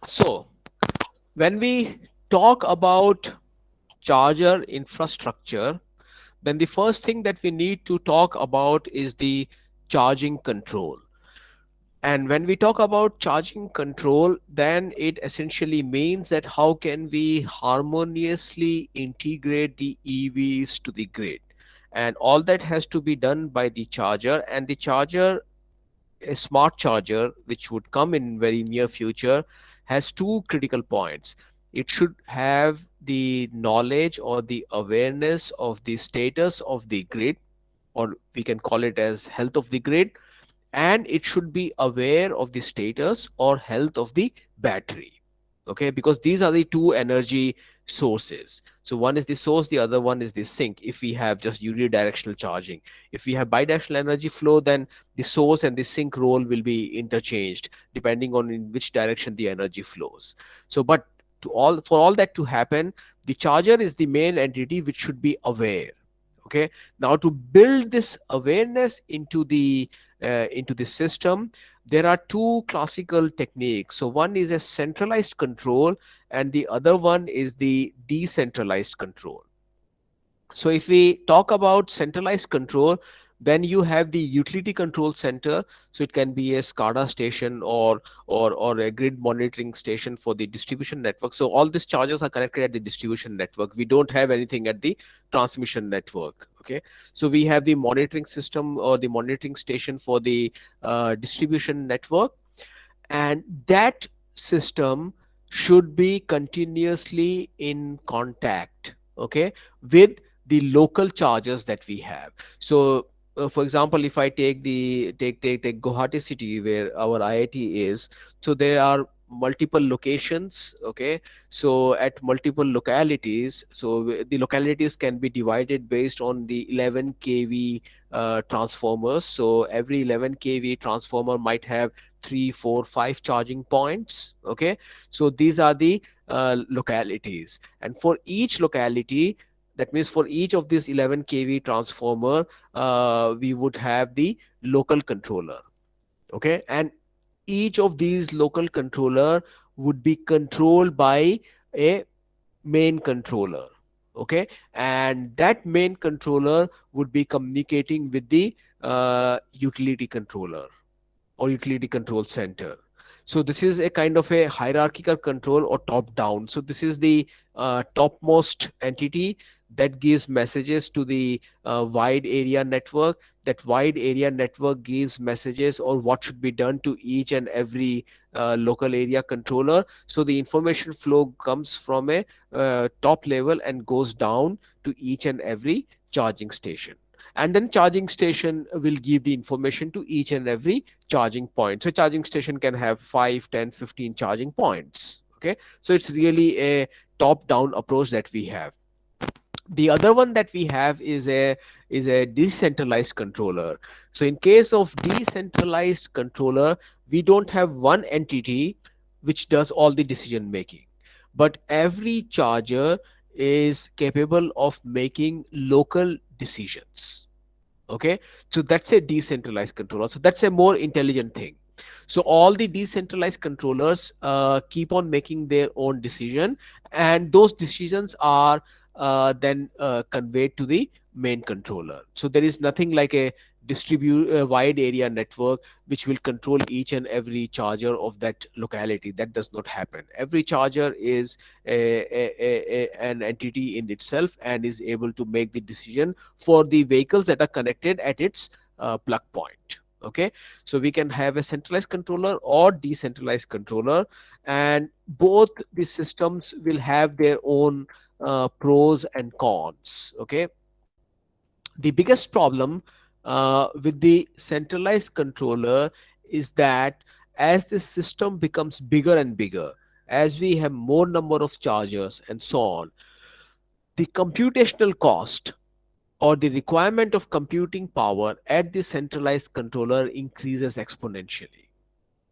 So when we talk about charger infrastructure, then the first thing that we need to talk about is the charging control. And when we talk about charging control, then it essentially means that how can we harmoniously integrate the EVs to the grid. And all that has to be done by the charger, and the charger, a smart charger which would come in very near future, has two critical points. It should have the knowledge or the awareness of the status of the grid, or we can call it as health of the grid, and it should be aware of the status or health of the battery. Okay, because these are the two energy sources. So one is the source, the other one is the sink. If we have just unidirectional charging, if we have bidirectional energy flow, then the source and the sink role will be interchanged depending on in which direction the energy flows. So but to all for all that to happen, the charger is the main entity which should be aware. Okay, now to build this awareness into the system, there are two classical techniques. So one is a centralized control, and the other one is the decentralized control. So if we talk about centralized control, then you have the utility control center. So it can be a SCADA station, or a grid monitoring station for the distribution network. So all these chargers are connected at the distribution network. We don't have anything at the transmission network. Okay, so we have the monitoring system or the monitoring station for the distribution network, and that system should be continuously in contact, okay, with the local chargers that we have. So for example, if I take the take Guwahati city where our IIT is, so there are multiple locations. Okay, so at multiple localities, so the localities can be divided based on the 11 kV transformers. So every 11 kV transformer might have 3, 4, 5 charging points. Okay, so these are the localities, and for each locality, that means for each of these 11 kV transformer, we would have the local controller. Okay, and each of these local controller would be controlled by a main controller. Okay, and that main controller would be communicating with the utility controller or utility control center. So this is a kind of a hierarchical control or top down. So this is the topmost entity that gives messages to the wide area network. That wide area network gives messages or what should be done to each and every local area controller. So the information flow comes from a top level and goes down to each and every charging station, and then charging station will give the information to each and every charging point. So charging station can have 5, 10, 15 charging points. Okay, so it's really a top down approach that we have. The other one that we have is a decentralized controller. So in case of decentralized controller, we don't have one entity which does all the decision making, but every charger is capable of making local decisions. Okay, so that's a decentralized controller, so that's a more intelligent thing. So all the decentralized controllers keep on making their own decision, and those decisions are then conveyed to the main controller. So there is nothing like a distribute wide area network which will control each and every charger of that locality. That does not happen. Every charger is an entity in itself and is able to make the decision for the vehicles that are connected at its plug point. Okay, so we can have a centralized controller or decentralized controller, and both the systems will have their own pros and cons. Okay, the biggest problem with the centralized controller is that as the system becomes bigger and bigger, as we have more number of chargers and so on, the computational cost or the requirement of computing power at the centralized controller increases exponentially.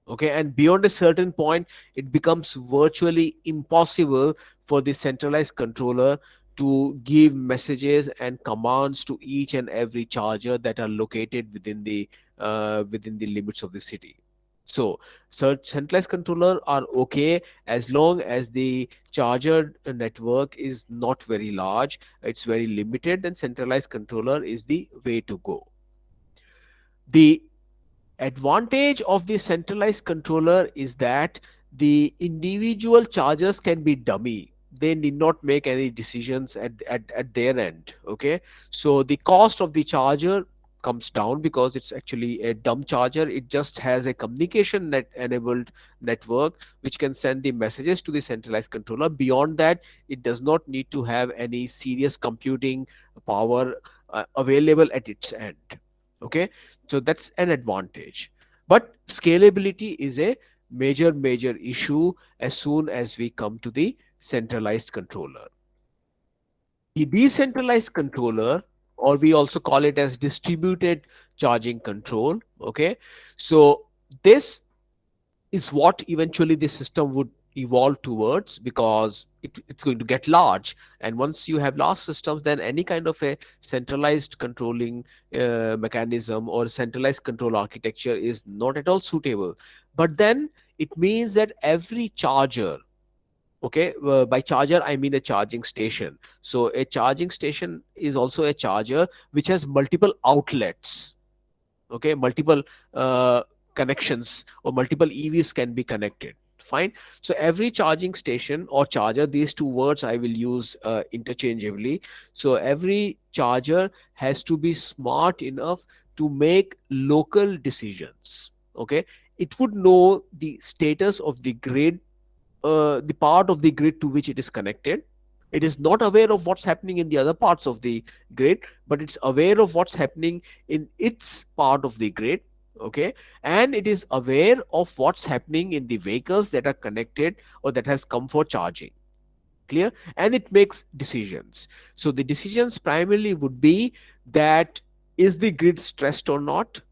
Okay, and beyond a certain point, it becomes virtually impossible for the centralized controller to give messages and commands to each and every charger that are located within the limits of the city. So, centralized controller are okay as long as the charger network is not very large, it's very limited, then centralized controller is the way to go. The advantage of the centralized controller is that the individual chargers can be dummy. They need not make any decisions at their end. Okay, so the cost of the charger comes down because it's actually a dumb charger. It just has a communication net enabled network which can send the messages to the centralized controller. Beyond that, it does not need to have any serious computing power available at its end. Okay, so that's an advantage. But scalability is a major issue as soon as we come to the centralized controller. The decentralized controller, or we also call it as distributed charging control. Okay, so this is what eventually the system would evolve towards, because it's going to get large, and once you have large systems, then any kind of a centralized controlling mechanism or centralized control architecture is not at all suitable. But then it means that every charger, okay, by charger I mean a charging station, so a charging station is also a charger which has multiple outlets. Okay, multiple uh, connections, or multiple EVs can be connected. Fine. So every charging station or charger, these two words I will use interchangeably. So every charger has to be smart enough to make local decisions. Okay, it would know the status of the grid, the part of the grid to which it is connected. It is not aware of what's happening in the other parts of the grid, but it's aware of what's happening in its part of the grid. Okay, and it is aware of what's happening in the vehicles that are connected or that has come for charging. Clear? And it makes decisions. So the decisions primarily would be that, is the grid stressed or not?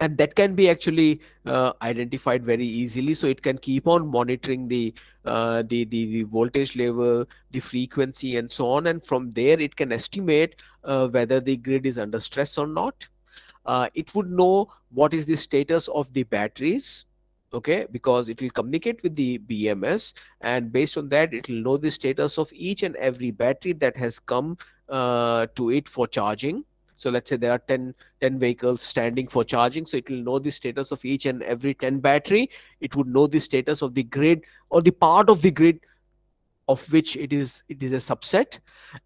And that can be actually identified very easily, so it can keep on monitoring the voltage level, the frequency, and so on, and from there it can estimate whether the grid is under stress or not. It would know what is the status of the batteries. Okay, because it will communicate with the BMS, and based on that it will know the status of each and every battery that has come to it for charging. So let's say there are 10 vehicles standing for charging, so it will know the status of each and every 10 battery. It would know the status of the grid, or the part of the grid of which it is a subset,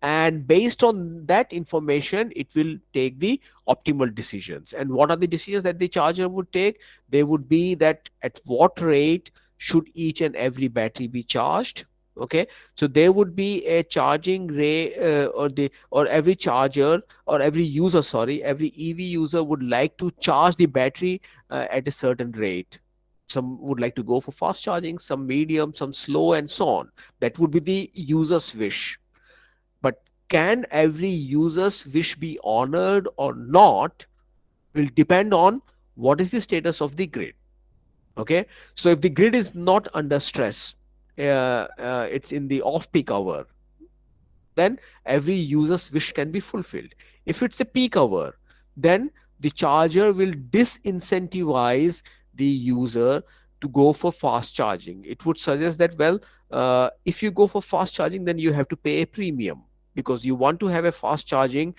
and based on that information it will take the optimal decisions. And what are the decisions that the charger would take? They would be that at what rate should each and every battery be charged. Okay, so there would be a charging rate, or every charger, or every user, sorry, every EV user would like to charge the battery at a certain rate. Some would like to go for fast charging, some medium, some slow, and so on. That would be the user's wish. But can every user's wish be honored or not will depend on what is the status of the grid. Okay, so if the grid is not under stress, it's in the off peak hour, then every user's wish can be fulfilled. If it's a peak hour, then the charger will disincentivize the user to go for fast charging. It would suggest that, well, if you go for fast charging, then you have to pay a premium, because you want to have a fast charging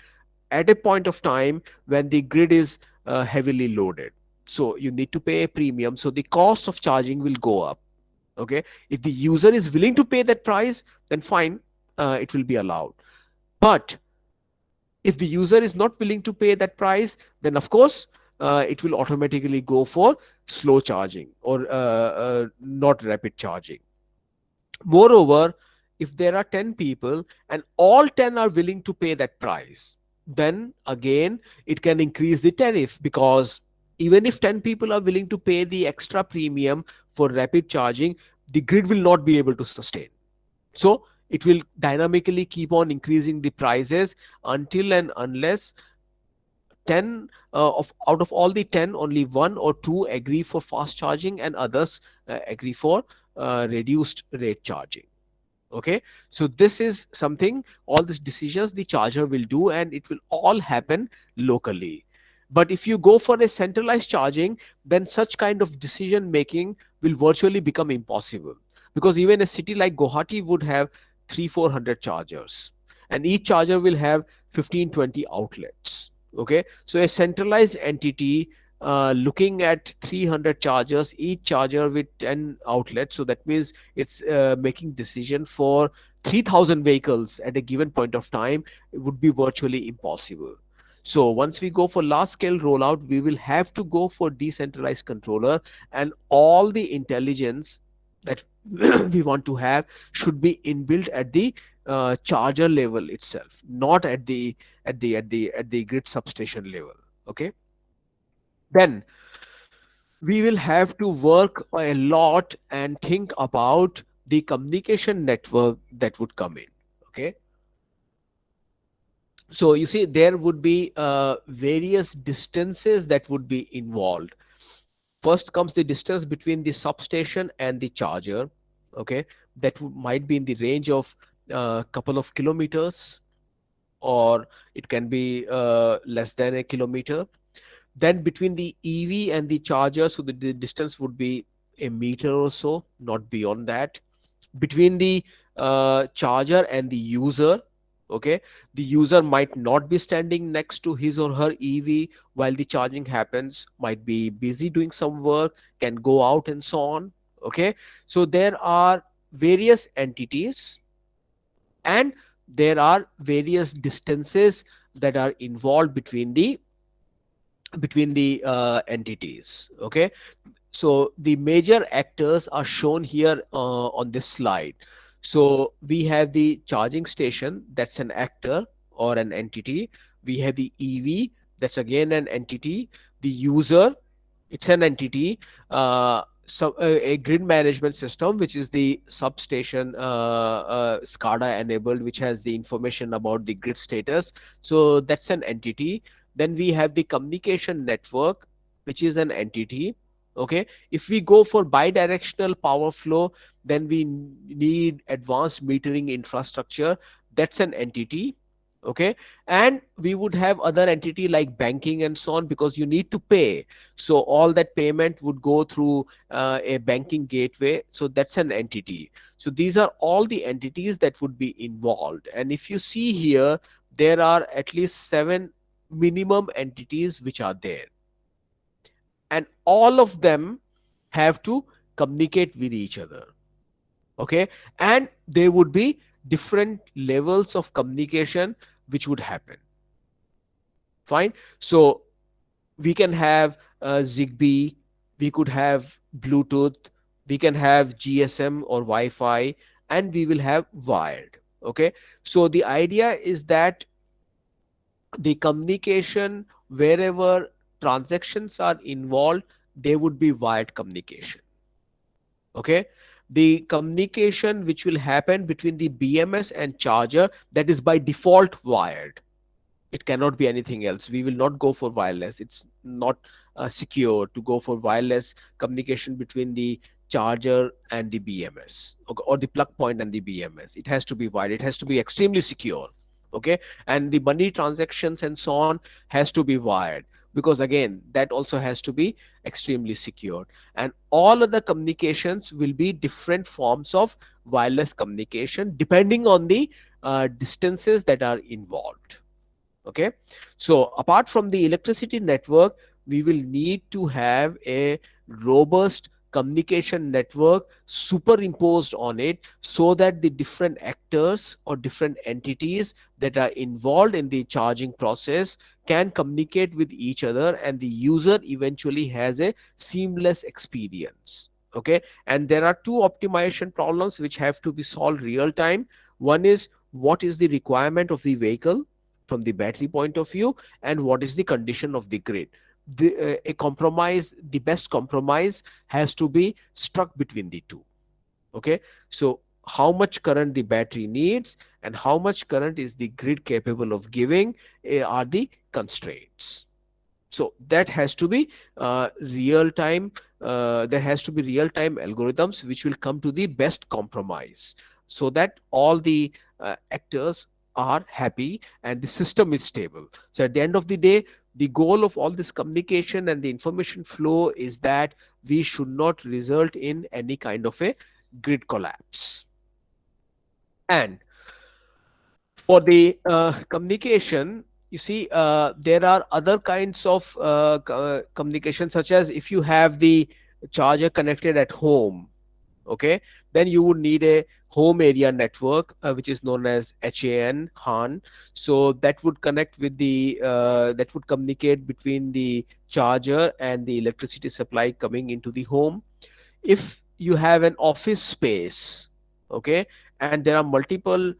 at a point of time when the grid is heavily loaded. So you need to pay a premium. So the cost of charging will go up. Okay, if the user is willing to pay that price, then fine, it will be allowed. But if the user is not willing to pay that price, then of course it will automatically go for slow charging, or not rapid charging. Moreover, if there are 10 people and all 10 are willing to pay that price, then again it can increase the tariff, because even if 10 people are willing to pay the extra premium for rapid charging, the grid will not be able to sustain. So it will dynamically keep on increasing the prices until and unless 10 of out of all the 10, only one or two agree for fast charging, and others agree for reduced rate charging. Okay, so this is something, all these decisions the charger will do, and it will all happen locally. But if you go for a centralized charging, then such kind of decision making will virtually become impossible, because even a city like Guwahati would have 300-400 chargers, and each charger will have 15-20 outlets. Okay, so a centralized entity looking at 300 chargers, each charger with 10 outlets, so that means it's making decision for 3,000 vehicles at a given point of time. It would be virtually impossible. So once we go for large scale rollout, we will have to go for decentralized controller, and all the intelligence that we want to have should be inbuilt at the charger level itself, not at the grid substation level. Okay, then we will have to work a lot and think about the communication network that would come in. Okay, so you see there would be various distances that would be involved. First comes the distance between the substation and the charger. Okay, that might be in the range of a couple of kilometers, or it can be less than a kilometer. Then between the EV and the charger, so the distance would be a meter or so, not beyond that. Between the charger and the user, okay, the user might not be standing next to his or her EV while the charging happens, might be busy doing some work, can go out and so on. Okay, so there are various entities, and there are various distances that are involved between the entities. Okay, so the major actors are shown here on this slide. So we have the charging station, that's an actor or an entity. We have the EV, that's again an entity. The user, it's an entity. So a grid management system, which is the substation SCADA enabled, which has the information about the grid status. So that's an entity. Then we have the communication network, which is an entity. Okay, if we go for bidirectional power flow, then we need advanced metering infrastructure, that's an entity. Okay, and we would have other entity like banking and so on, because you need to pay, so all that payment would go through a banking gateway, so that's an entity. So these are all the entities that would be involved, and if you see here, there are at least 7 minimum entities which are there, and all of them have to communicate with each other. Okay, and there would be different levels of communication which would happen. Fine, so we can have Zigbee, we could have Bluetooth, we can have GSM or Wi-Fi, and we will have wired. Okay, so the idea is that the communication, wherever transactions are involved, there would be wired communication. Okay, the communication which will happen between the BMS and charger, that is by default wired. It cannot be anything else. We will not go for wireless. It's not secure to go for wireless communication between the charger and the BMS, or the plug point and the BMS. It has to be wired. It has to be extremely secure. Okay, and the money transactions and so on has to be wired, because again that also has to be extremely secure. And all other communications will be different forms of wireless communication depending on the distances that are involved. Okay, so apart from the electricity network, we will need to have a robust communication network superimposed on it, so that the different actors or different entities that are involved in the charging process can communicate with each other, and the user eventually has a seamless experience. Okay, and there are two optimization problems which have to be solved real time. One is, what is the requirement of the vehicle from the battery point of view, and what is the condition of the grid. A compromise, the best compromise has to be struck between the two. Okay, so how much current the battery needs and how much current is the grid capable of giving are the constraints. So that has to be real time. There has to be real time algorithms which will come to the best compromise, so that all the actors are happy and the system is stable. So at the end of the day, The goal of all this communication and the information flow is that we should not result in any kind of a grid collapse. And for the communication, you see, there are other kinds of communication, such as if you have the charger connected at home, okay, then you would need a home area network, which is known as HAN. So that would connect with the that would communicate between the charger and the electricity supply coming into the home. If you have an office space, okay, and there are multiple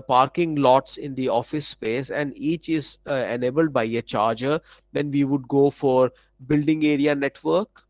parking lots in the office space and each is enabled by a charger, then we would go for building area network.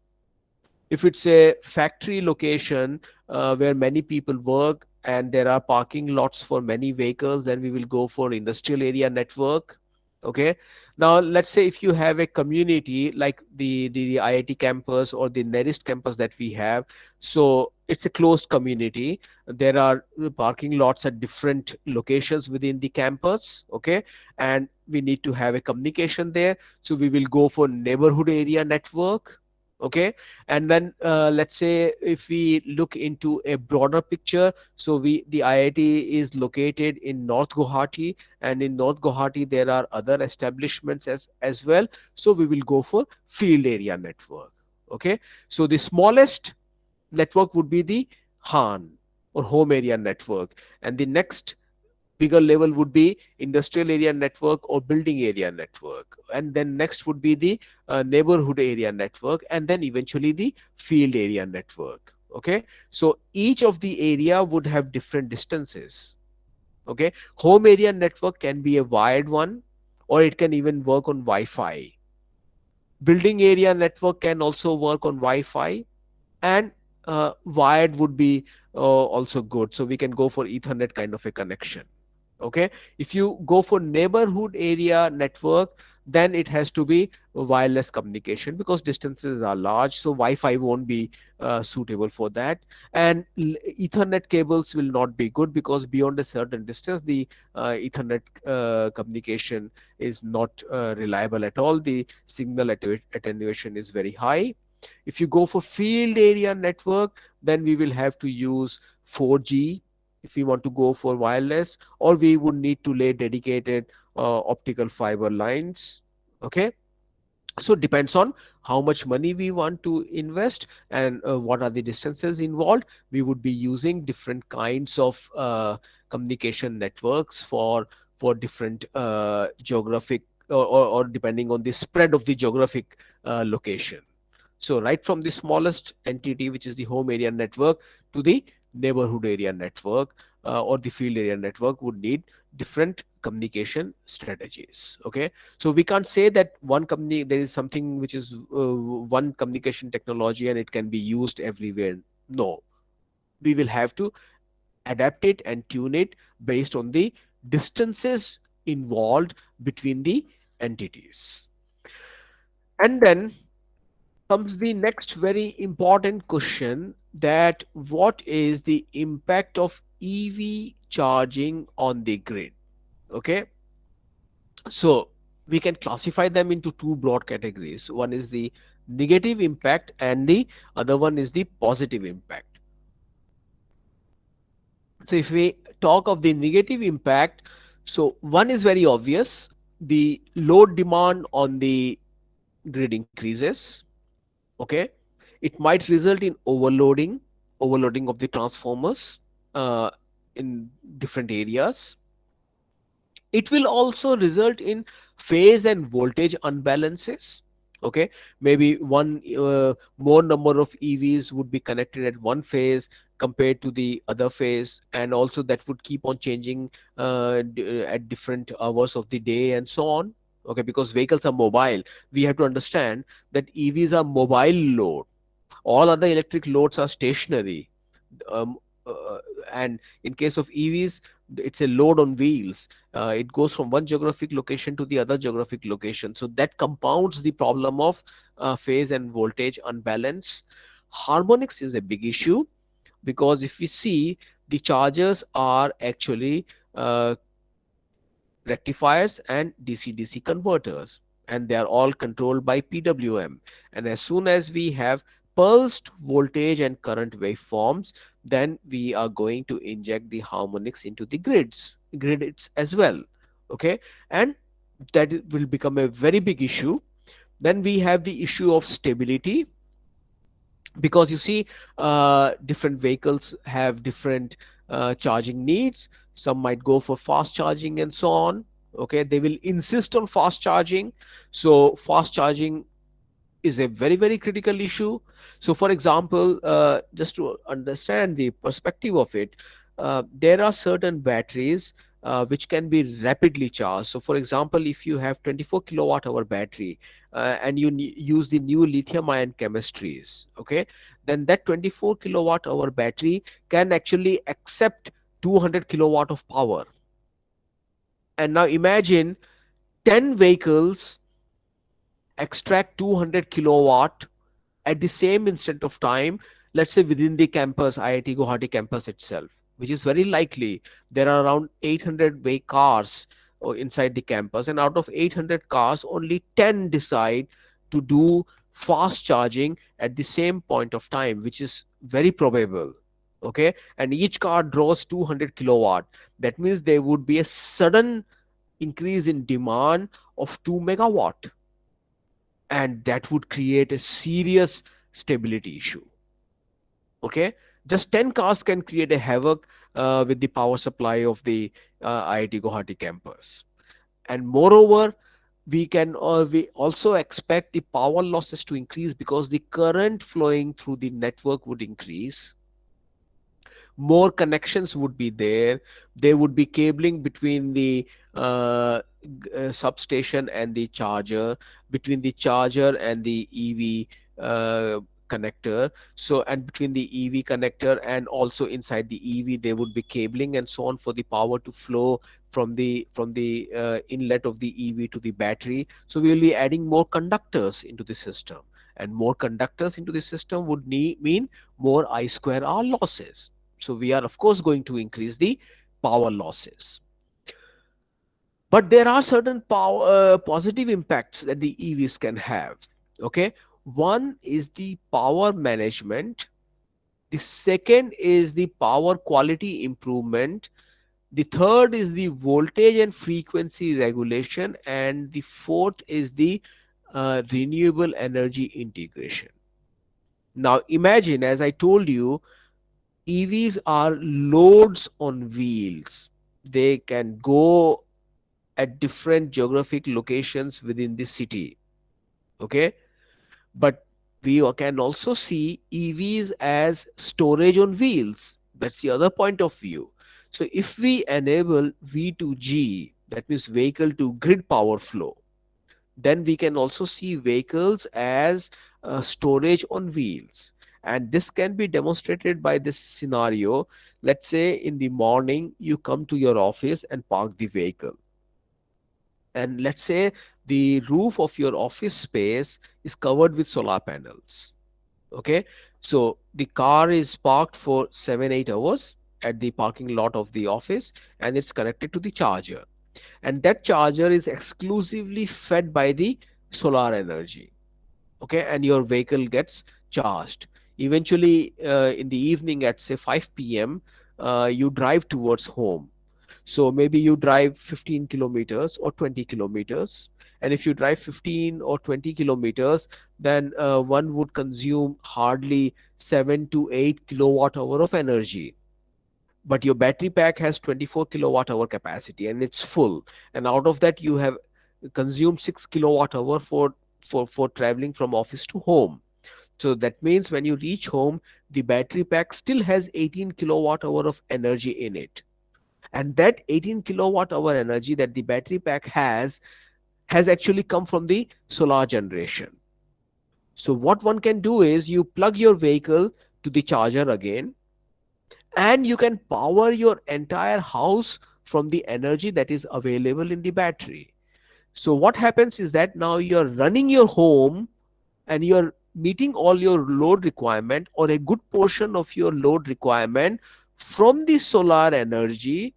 If it's a factory location where many people work and there are parking lots for many vehicles, then we will go for industrial area network. Okay. Now let's say if you have a community like the IIT campus or the Nerist campus that we have, so it's a closed community. There are parking lots at different locations within the campus. Okay. And we need to have a communication there, so we will go for neighborhood area network. Okay. And then let's say if we look into a broader picture, so we the IIT is located in North Guwahati, and in North Guwahati there are other establishments as well, so we will go for field area network. Okay. So the smallest network would be the HAN, or home area network, and the next bigger level would be industrial area network or building area network, and then next would be the neighborhood area network, and then eventually the field area network. Okay. So each of the area would have different distances. Okay. Home area network can be a wired one, or it can even work on Wi-Fi. Building area network can also work on Wi-Fi, and wired would be also good, so we can go for Ethernet kind of a connection. Okay. If you go for neighborhood area network, then it has to be wireless communication because distances are large, so Wi-Fi won't be suitable for that. And Ethernet cables will not be good because beyond a certain distance the Ethernet communication is not reliable at all. The signal attenuation is very high. If you go for field area network, then we will have to use 4G if we want to go for wireless, or we would need to lay dedicated optical fiber lines. Okay. So it depends on how much money we want to invest and what are the distances involved. We would be using different kinds of communication networks for different geographic, or depending on the spread of the geographic location. So right from the smallest entity, which is the home area network, to the neighborhood area network or the field area network, would need different communication strategies. Okay. So we can't say that one company, there is something which is one communication technology and it can be used everywhere. No, we will have to adapt it and tune it based on the distances involved between the entities. And then comes the next very important question, that what is the impact of EV charging on the grid? Okay. So we can classify them into two broad categories. One is the negative impact and the other one is the positive impact. So if we talk of the negative impact, so one is very obvious. The load demand on the grid increases. Okay. It might result in overloading of the transformers uh, in different areas. It will also result in phase and voltage unbalances. Okay. Maybe one more number of EVs would be connected at one phase compared to the other phase, and also that would keep on changing at different hours of the day and so on. Okay. Because vehicles are mobile, we have to understand that EVs are mobile load. All other electric loads are stationary. um, uh, and in case of EVs, it's a load on wheels. It goes from one geographic location to the other geographic location, so that compounds the problem of phase and voltage unbalance. Harmonics is a big issue because if we see, the chargers are actually rectifiers and DC-DC converters. and they are all controlled by PWM. And as soon as we have pulsed voltage and current waveforms, then we are going to inject the harmonics into the grids as well. Okay, and that will become a very big issue. Then we have the issue of stability, because you see, different vehicles have different charging needs. Some might go for fast charging and so on. Okay, they will insist on fast charging. So fast charging is a very very critical issue. So for example, just to understand the perspective of it, there are certain batteries which can be rapidly charged. So for example, if you have 24 kilowatt hour battery, and you use the new lithium ion chemistries, okay, then that 24 kilowatt hour battery can actually accept 200 kilowatt of power. And now imagine 10 vehicles extract 200 kilowatt at the same instant of time, let's say within the campus, IIT Guwahati campus itself, which is very likely. There are around 800 cars inside the campus, and out of 800 cars, only 10 decide to do fast charging at the same point of time, which is very probable. Okay, and each car draws 200 kilowatt. That means there would be a sudden increase in demand of 2 megawatt, and that would create a serious stability issue. Okay, just 10 cars can create a havoc with the power supply of the IIT Guwahati campus. And moreover, we also expect the power losses to increase because the current flowing through the network would increase. More connections would be there. There would be cabling between the substation and the charger, between the charger and the EV connector. So, and between the EV connector and also inside the EV, there would be cabling and so on for the power to flow from the inlet of the EV to the battery. So we will be adding more conductors into the system, and more conductors into the system would mean more I square R losses. So we are of course going to increase the power losses. But there are certain positive impacts that the EVs can have. Okay, one is the power management. The second is the power quality improvement. The third is the voltage and frequency regulation, and the fourth is the renewable energy integration. Now imagine, as I told you, EVs are loads on wheels. They can go at different geographic locations within the city. Okay. But we can also see EVs as storage on wheels. That's the other point of view. So if we enable V2G, that means vehicle to grid power flow, then we can also see vehicles as storage on wheels. And this can be demonstrated by this scenario. Let's say in the morning you come to your office and park the vehicle, and let's say the roof of your office space is covered with solar panels. Okay, so the car is parked for 7 8 hours at the parking lot of the office, and it's connected to the charger, and that charger is exclusively fed by the solar energy. Okay, and your vehicle gets charged. Eventually, in the evening at say 5 p.m., you drive towards home. So maybe you drive 15 kilometers or 20 kilometers. And if you drive 15 or 20 kilometers, then one would consume hardly 7 to 8 kilowatt hour of energy. But your battery pack has 24 kilowatt hour capacity and it's full. And out of that, you have consumed 6 kilowatt hour for traveling from office to home. So that means when you reach home, the battery pack still has 18 kilowatt hour of energy in it, and that 18 kilowatt hour energy that the battery pack has actually come from the solar generation. So what one can do is you plug your vehicle to the charger again, and you can power your entire house from the energy that is available in the battery. So what happens is that now you're running your home and you're meeting all your load requirement or a good portion of your load requirement from the solar energy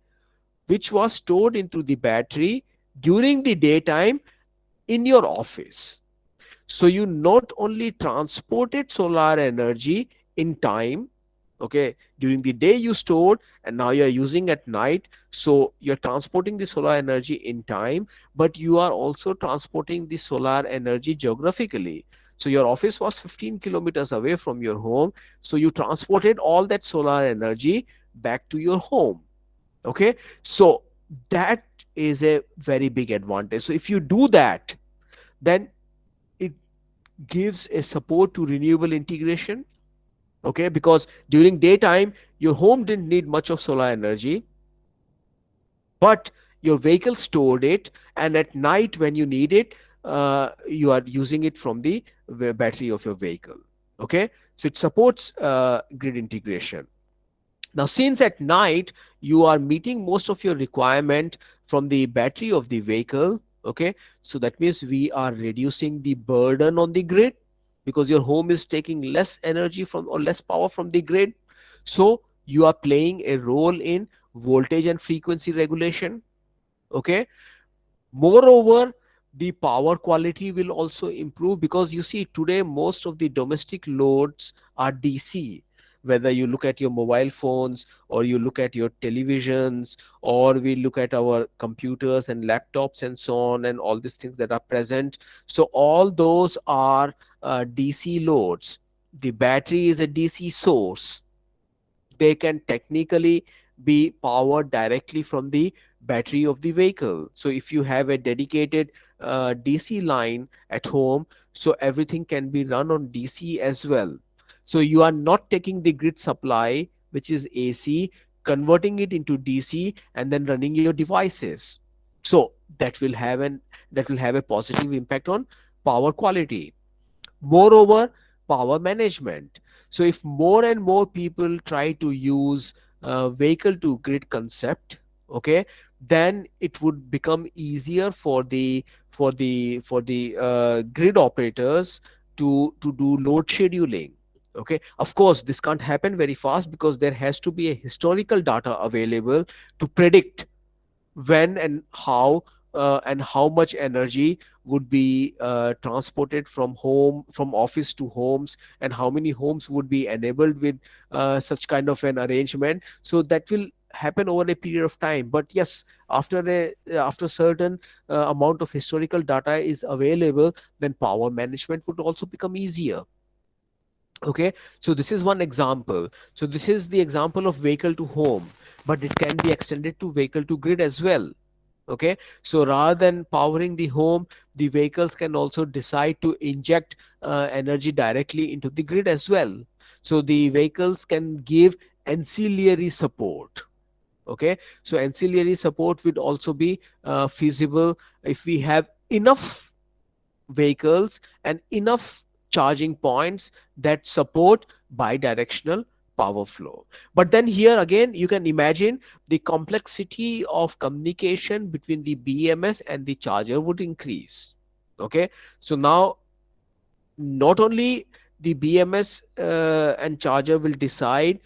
which was stored into the battery during the daytime, in your office. So you not only transported solar energy in time, okay, during the day you stored and now you're using at night. So you're transporting the solar energy in time, but you are also transporting the solar energy geographically. So your office was 15 kilometers away from your home. So you transported all that solar energy back to your home. Okay. So that is a very big advantage. So if you do that, then it gives a support to renewable integration. Okay, because during daytime your home didn't need much of solar energy, but your vehicle stored it, and at night when you need it, you are using it from the battery of your vehicle. Okay, so it supports grid integration. Now, since at night you are meeting most of your requirement from the battery of the vehicle, okay, so that means we are reducing the burden on the grid because your home is taking less energy from or less power from the grid. So you are playing a role in voltage and frequency regulation. Okay, moreover, the power quality will also improve because you see today most of the domestic loads are DC. Whether you look at your mobile phones or you look at your televisions or we look at our computers and laptops and so on and all these things that are present. So all those are DC loads. The battery is a DC source. They can technically be powered directly from the battery of the vehicle. So if you have a dedicated DC line at home, so everything can be run on DC as well. So you are not taking the grid supply, which is AC, converting it into DC and then running your devices. So that will have a positive impact on power quality. Moreover, power management. So if more and more people try to use vehicle to grid concept, okay, then it would become easier for the grid operators to do load scheduling. Okay, of course this can't happen very fast because there has to be a historical data available to predict when and how much energy would be transported from office to homes, and how many homes would be enabled with such kind of an arrangement. So that will happen over a period of time, but yes, after certain amount of historical data is available, then power management would also become easier. Okay, so this is one example. So this is the example of vehicle to home, but it can be extended to vehicle to grid as well. Okay, so rather than powering the home, the vehicles can also decide to inject energy directly into the grid as well. So the vehicles can give ancillary support. Okay, so ancillary support would also be feasible if we have enough vehicles and enough charging points that support bidirectional power flow. But then here again, you can imagine the complexity of communication between the BMS and the charger would increase. Okay, so now not only the BMS and charger will decide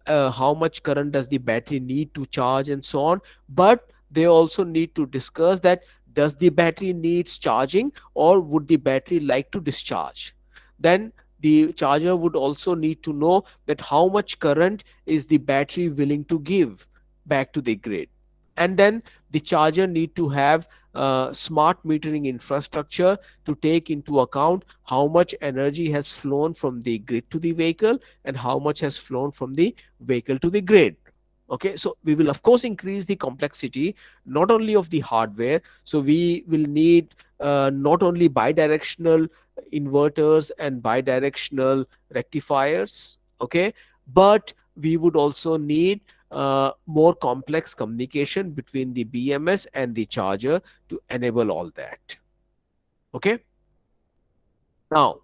how much current does the battery need to charge and so on, but they also need to discuss that does the battery needs charging or would the battery like to discharge. Then the charger would also need to know that how much current is the battery willing to give back to the grid. And then the charger need to have smart metering infrastructure to take into account how much energy has flown from the grid to the vehicle and how much has flown from the vehicle to the grid. Okay, so we will of course increase the complexity not only of the hardware. So we will need not only bidirectional inverters and bidirectional rectifiers, okay, but we would also need more complex communication between the BMS and the charger to enable all that. Okay, now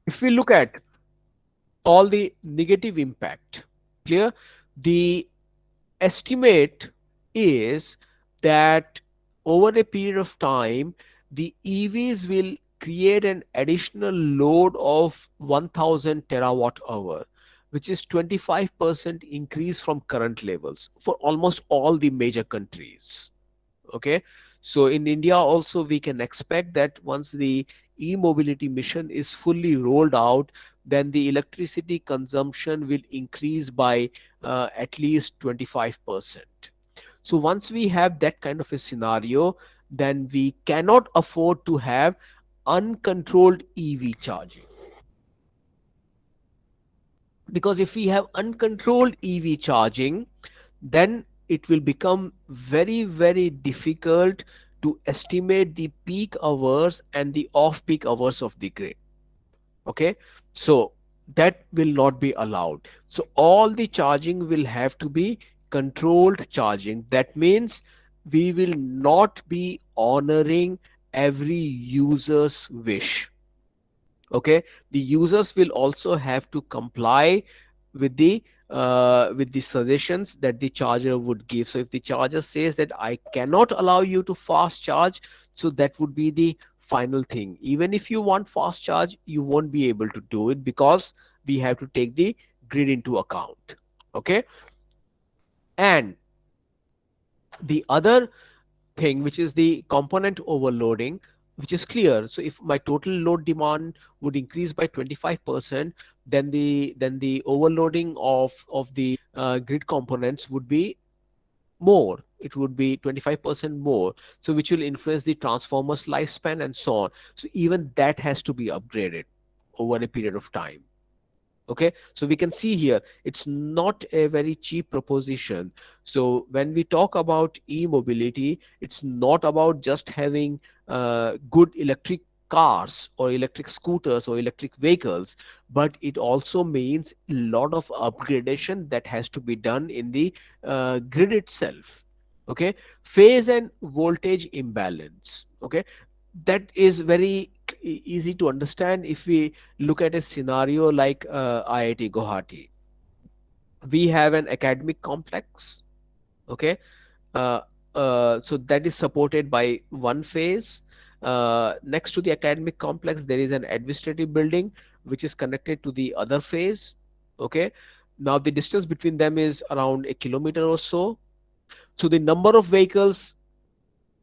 if we look at all the negative impact, clear, the estimate is that over a period of time the EVs will create an additional load of 1000 terawatt hour, which is 25% increase from current levels for almost all the major countries. Okay, So in India also we can expect that once the e-mobility mission is fully rolled out, then the electricity consumption will increase by at least 25%. So once we have that kind of a scenario, then we cannot afford to have uncontrolled EV charging. Because if we have uncontrolled EV charging, then it will become very, very difficult to estimate the peak hours and the off peak hours of the grid. Okay, so that will not be allowed. So all the charging will have to be controlled charging. That means we will not be honoring every user's wish. Okay, the users will also have to comply with the suggestions that the charger would give. So if the charger says that I cannot allow you to fast charge, so that would be the final thing. Even if you want fast charge, you won't be able to do it, because we have to take the grid into account. Okay, and the other thing, which is the component overloading, which is clear. So if my total load demand would increase by 25%, then the overloading of the grid components would be more. It would be 25% more, so which will influence the transformer's lifespan and so on. So even that has to be upgraded over a period of time. Okay, so we can see here it's not a very cheap proposition. So when we talk about e-mobility, it's not about just having good electric cars or electric scooters or electric vehicles, but it also means a lot of upgradation that has to be done in the grid itself. Okay, phase and voltage imbalance. Okay, that is very easy to understand. If we look at a scenario like IIT Guwahati, we have an academic complex. Okay, uh, so that is supported by one phase. Next to the academic complex, there is an administrative building which is connected to the other phase. Okay, now the distance between them is around a kilometer or so. So the number of vehicles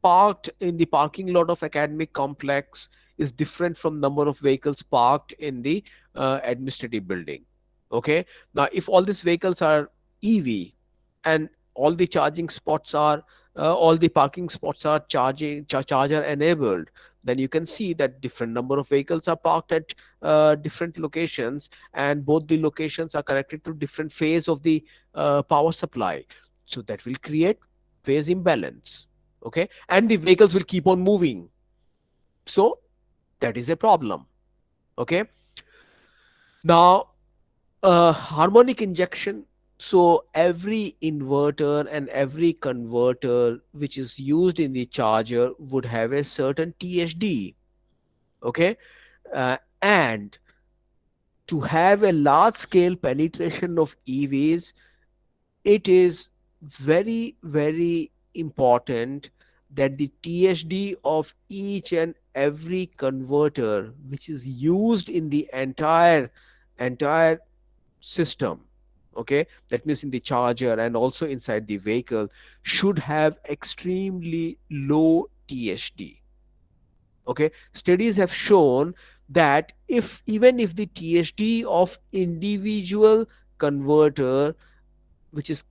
parked in the parking lot of academic complex is different from number of vehicles parked in the administrative building. Okay, now if all these vehicles are EV and all the charging spots are all the parking spots are charger enabled, then you can see that different number of vehicles are parked at different locations, and both the locations are connected to different phase of the power supply. So that will create phase imbalance. Okay, and the vehicles will keep on moving. So that is a problem. Okay, now harmonic injection. So every inverter and every converter which is used in the charger would have a certain THD. Okay, and to have a large scale penetration of EVs, it is very, very important that the THD of each and every converter which is used in the entire system, okay, that means in the charger and also inside the vehicle, should have extremely low THD. Okay, studies have shown that if even if the THD of individual converter which is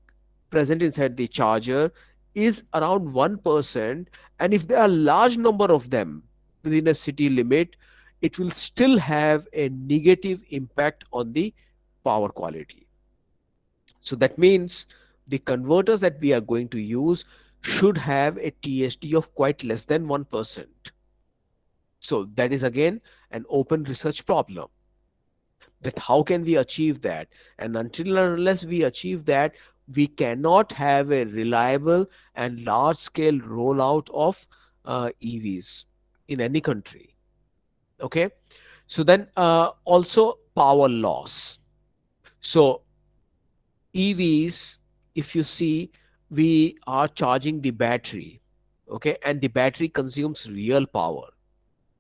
present inside the charger is around 1%, and if there are large number of them within a city limit, it will still have a negative impact on the power quality. So that means the converters that we are going to use should have a THD of quite less than 1%. So that is again an open research problem, that how can we achieve that. And until and unless we achieve that, we cannot have a reliable and large scale rollout of EVs in any country. Okay, so then also power loss. So EVs, if you see, we are charging the battery. Okay, and the battery consumes real power.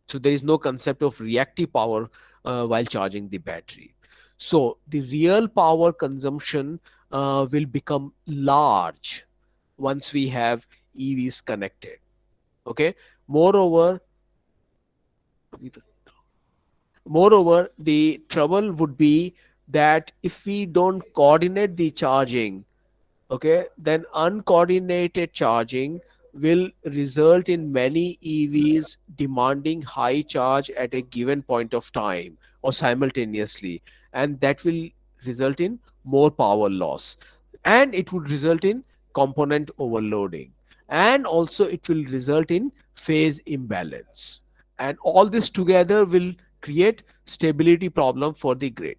So there is no concept of reactive power while charging the battery. So the real power consumption will become large once we have EVs connected. Okay. Moreover, the trouble would be that if we don't coordinate the charging, okay, then uncoordinated charging will result in many EVs demanding high charge at a given point of time or simultaneously, and that will result in more power loss, and it would result in component overloading, and also it will result in phase imbalance, and all this together will create stability problem for the grid.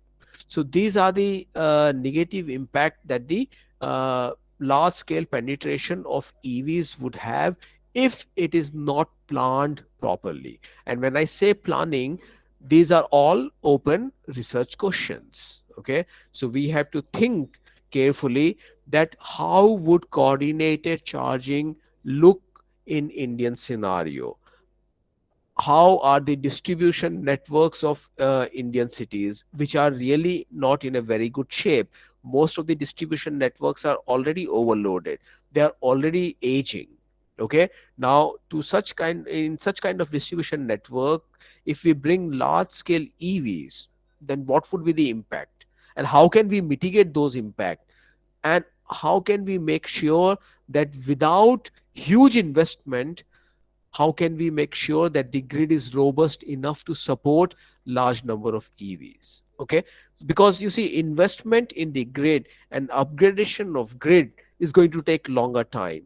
So these are the negative impact that the uh, large scale penetration of EVs would have if it is not planned properly. And when I say planning, these are all open research questions. Okay, so we have to think carefully that how would coordinated charging look in Indian scenario. How are the distribution networks of Indian cities, which are really not in a very good shape. Most of the distribution networks are already overloaded. They are already aging. Okay. Now, in such kind of distribution network, if we bring large scale EVs, then what would be the impact, and how can we mitigate those impact, and how can we make sure that without huge investment, how can we make sure that the grid is robust enough to support large number of EVs. Okay, because you see, investment in the grid and upgradation of grid is going to take longer time.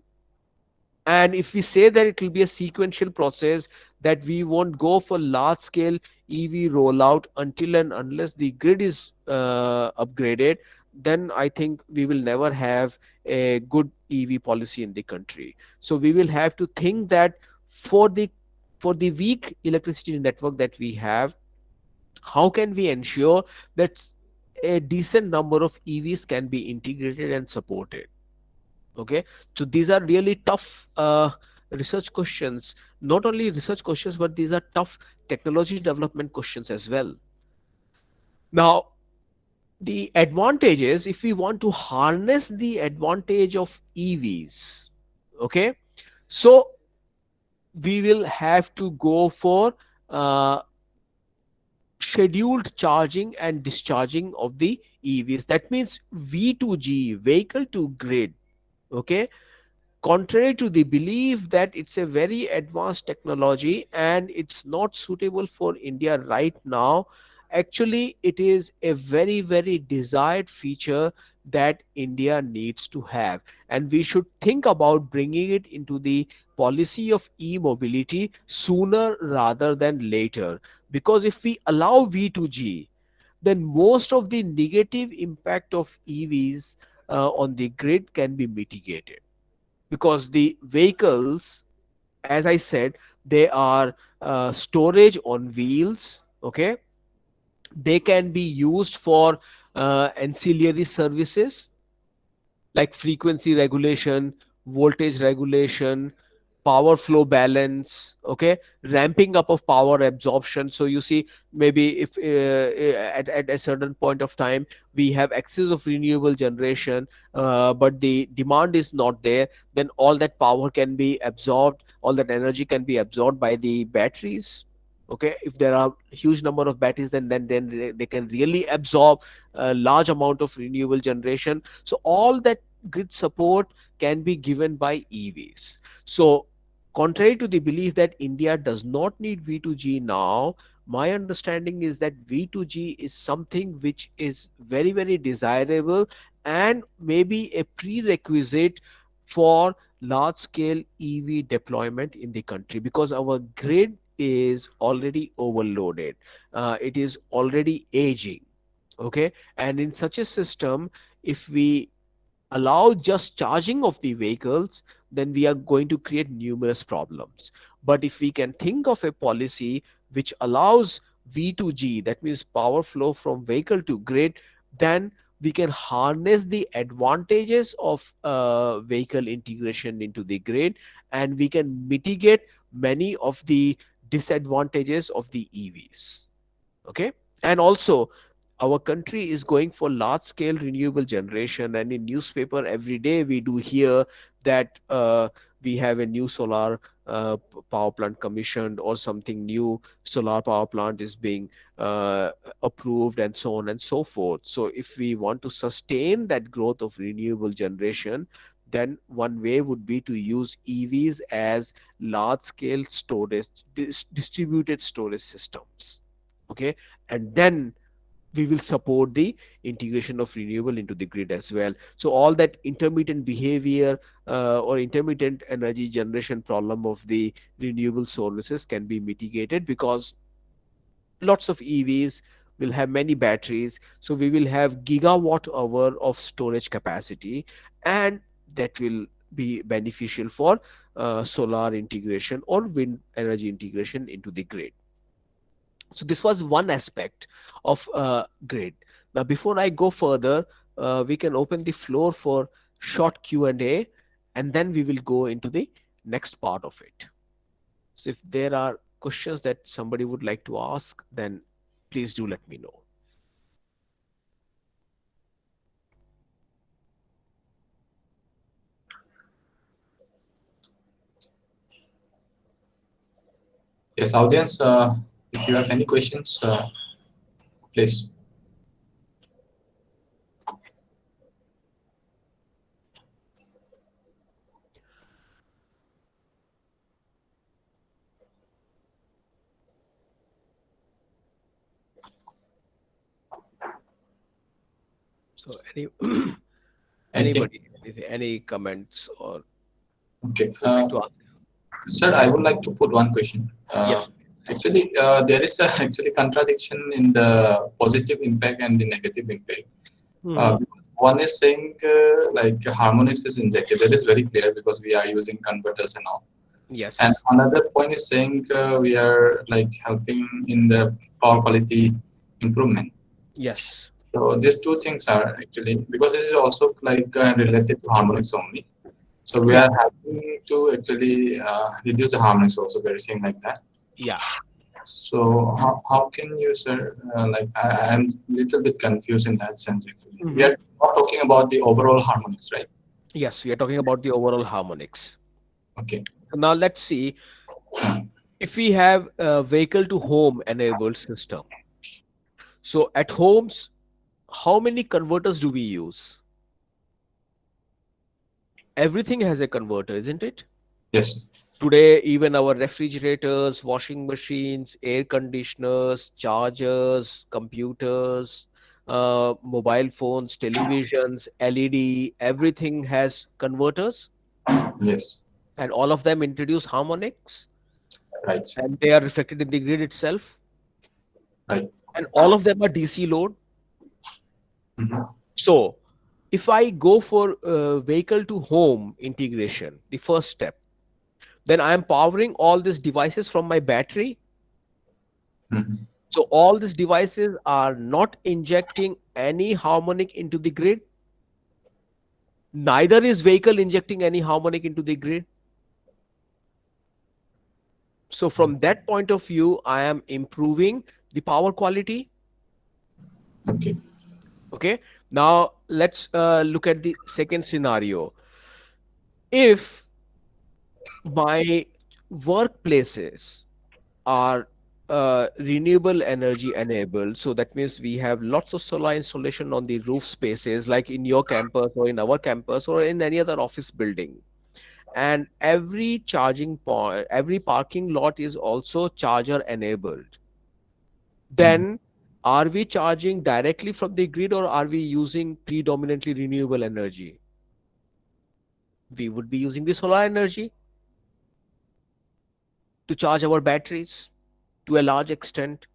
And if we say that it will be a sequential process, that we won't go for large scale EV rollout until and unless the grid is upgraded, then I think we will never have a good EV policy in the country. So we will have to think that for the weak electricity network that we have, how can we ensure that a decent number of EVs can be integrated and supported. Okay, so these are really tough research questions, not only research questions, but these are tough technology development questions as well. Now, the advantages, if we want to harness the advantage of EVs, okay, so we will have to go for uh, scheduled charging and discharging of the EVs. That means V2G, vehicle to grid. Okay, contrary to the belief that it's a very advanced technology and it's not suitable for India right now, actually it is a very, very desired feature that India needs to have, and we should think about bringing it into the policy of e-mobility sooner rather than later. Because if we allow V2G, then most of the negative impact of EVs on the grid can be mitigated, because the vehicles, as I said, they are storage on wheels. Okay, they can be used for ancillary services like frequency regulation, voltage regulation, power flow balance, okay, ramping up of power absorption. So you see, maybe if at a certain point of time we have excess of renewable generation, but the demand is not there, then all that power can be absorbed, all that energy can be absorbed by the batteries. Okay, if there are huge number of batteries, then they can really absorb a large amount of renewable generation. So all that grid support can be given by EVs. So, contrary to the belief that India does not need V2G now, my understanding is that V2G is something which is very, very desirable and maybe a prerequisite for large scale EV deployment in the country, because our grid is already overloaded, it is already aging. Okay, and in such a system, if we allow just charging of the vehicles, then we are going to create numerous problems. But if we can think of a policy which allows V2G, that means power flow from vehicle to grid, then we can harness the advantages of vehicle integration into the grid, and we can mitigate many of the disadvantages of the EVs. Okay, and also our country is going for large scale renewable generation, and in newspaper every day we do hear that we have a new solar power plant commissioned, or something new solar power plant is being uh, approved, and so on and so forth. So if we want to sustain that growth of renewable generation, then one way would be to use EVs as large scale storage, distributed storage systems. Okay, and then we will support the integration of renewable into the grid as well. So all that intermittent behavior or intermittent energy generation problem of the renewable sources can be mitigated, because lots of EVs will have many batteries, so we will have gigawatt hour of storage capacity, and that will be beneficial for solar integration or wind energy integration into the grid. So this was one aspect of grid. Now, before I go further, we can open the floor for short Q&A, and then we will go into the next part of it. So if there are questions that somebody would like to ask, then please do let me know. Yes, audience, if you have any questions, please. So any Anything? anybody, any comments or Okay. would like to ask? Sir, I would like to put one question. Yes. Actually, there is a actually contradiction in the positive impact and the negative impact. Hmm. One is saying like harmonics is injected. That is very clear because we are using converters and all. And Yes. another point is saying we are like helping in the power quality improvement. Yes. So these two things are actually because this is also like related to harmonics only. So we Yeah. are having to actually reduce the harmonics also. We are saying like that. Yeah. So how can you, sir? Like I'm a little bit confused in that sense. Actually, we Hmm. are not talking about the overall harmonics, right? Yes. We are talking about the overall harmonics. Okay. Now let's see, if we have a vehicle to home enabled system. So at homes, how many converters do we use? Everything has a converter, isn't it? Yes. Today, even our refrigerators, washing machines, air conditioners, chargers, computers, mobile phones, televisions, LED, everything has converters, Yes. and all of them introduce harmonics, Right. and they are reflected in the grid itself, Right. and all of them are DC load. Mhm. So, if I go for vehicle to home integration, the first step, then I am powering all these devices from my battery. Mhm. So all these devices are not injecting any harmonic into the grid. Neither is vehicle injecting any harmonic into the grid. So from that point of view, I am improving the power quality. Okay. Okay. Now let's look at the second scenario. If my workplaces are renewable energy enabled, so that means we have lots of solar installation on the roof spaces, like in your campus or in our campus or in any other office building, and every charging point, every parking lot is also charger enabled, Mhm. then are we charging directly from the grid, or are we using predominantly renewable energy? We would be using the solar energy to charge our batteries to a large extent,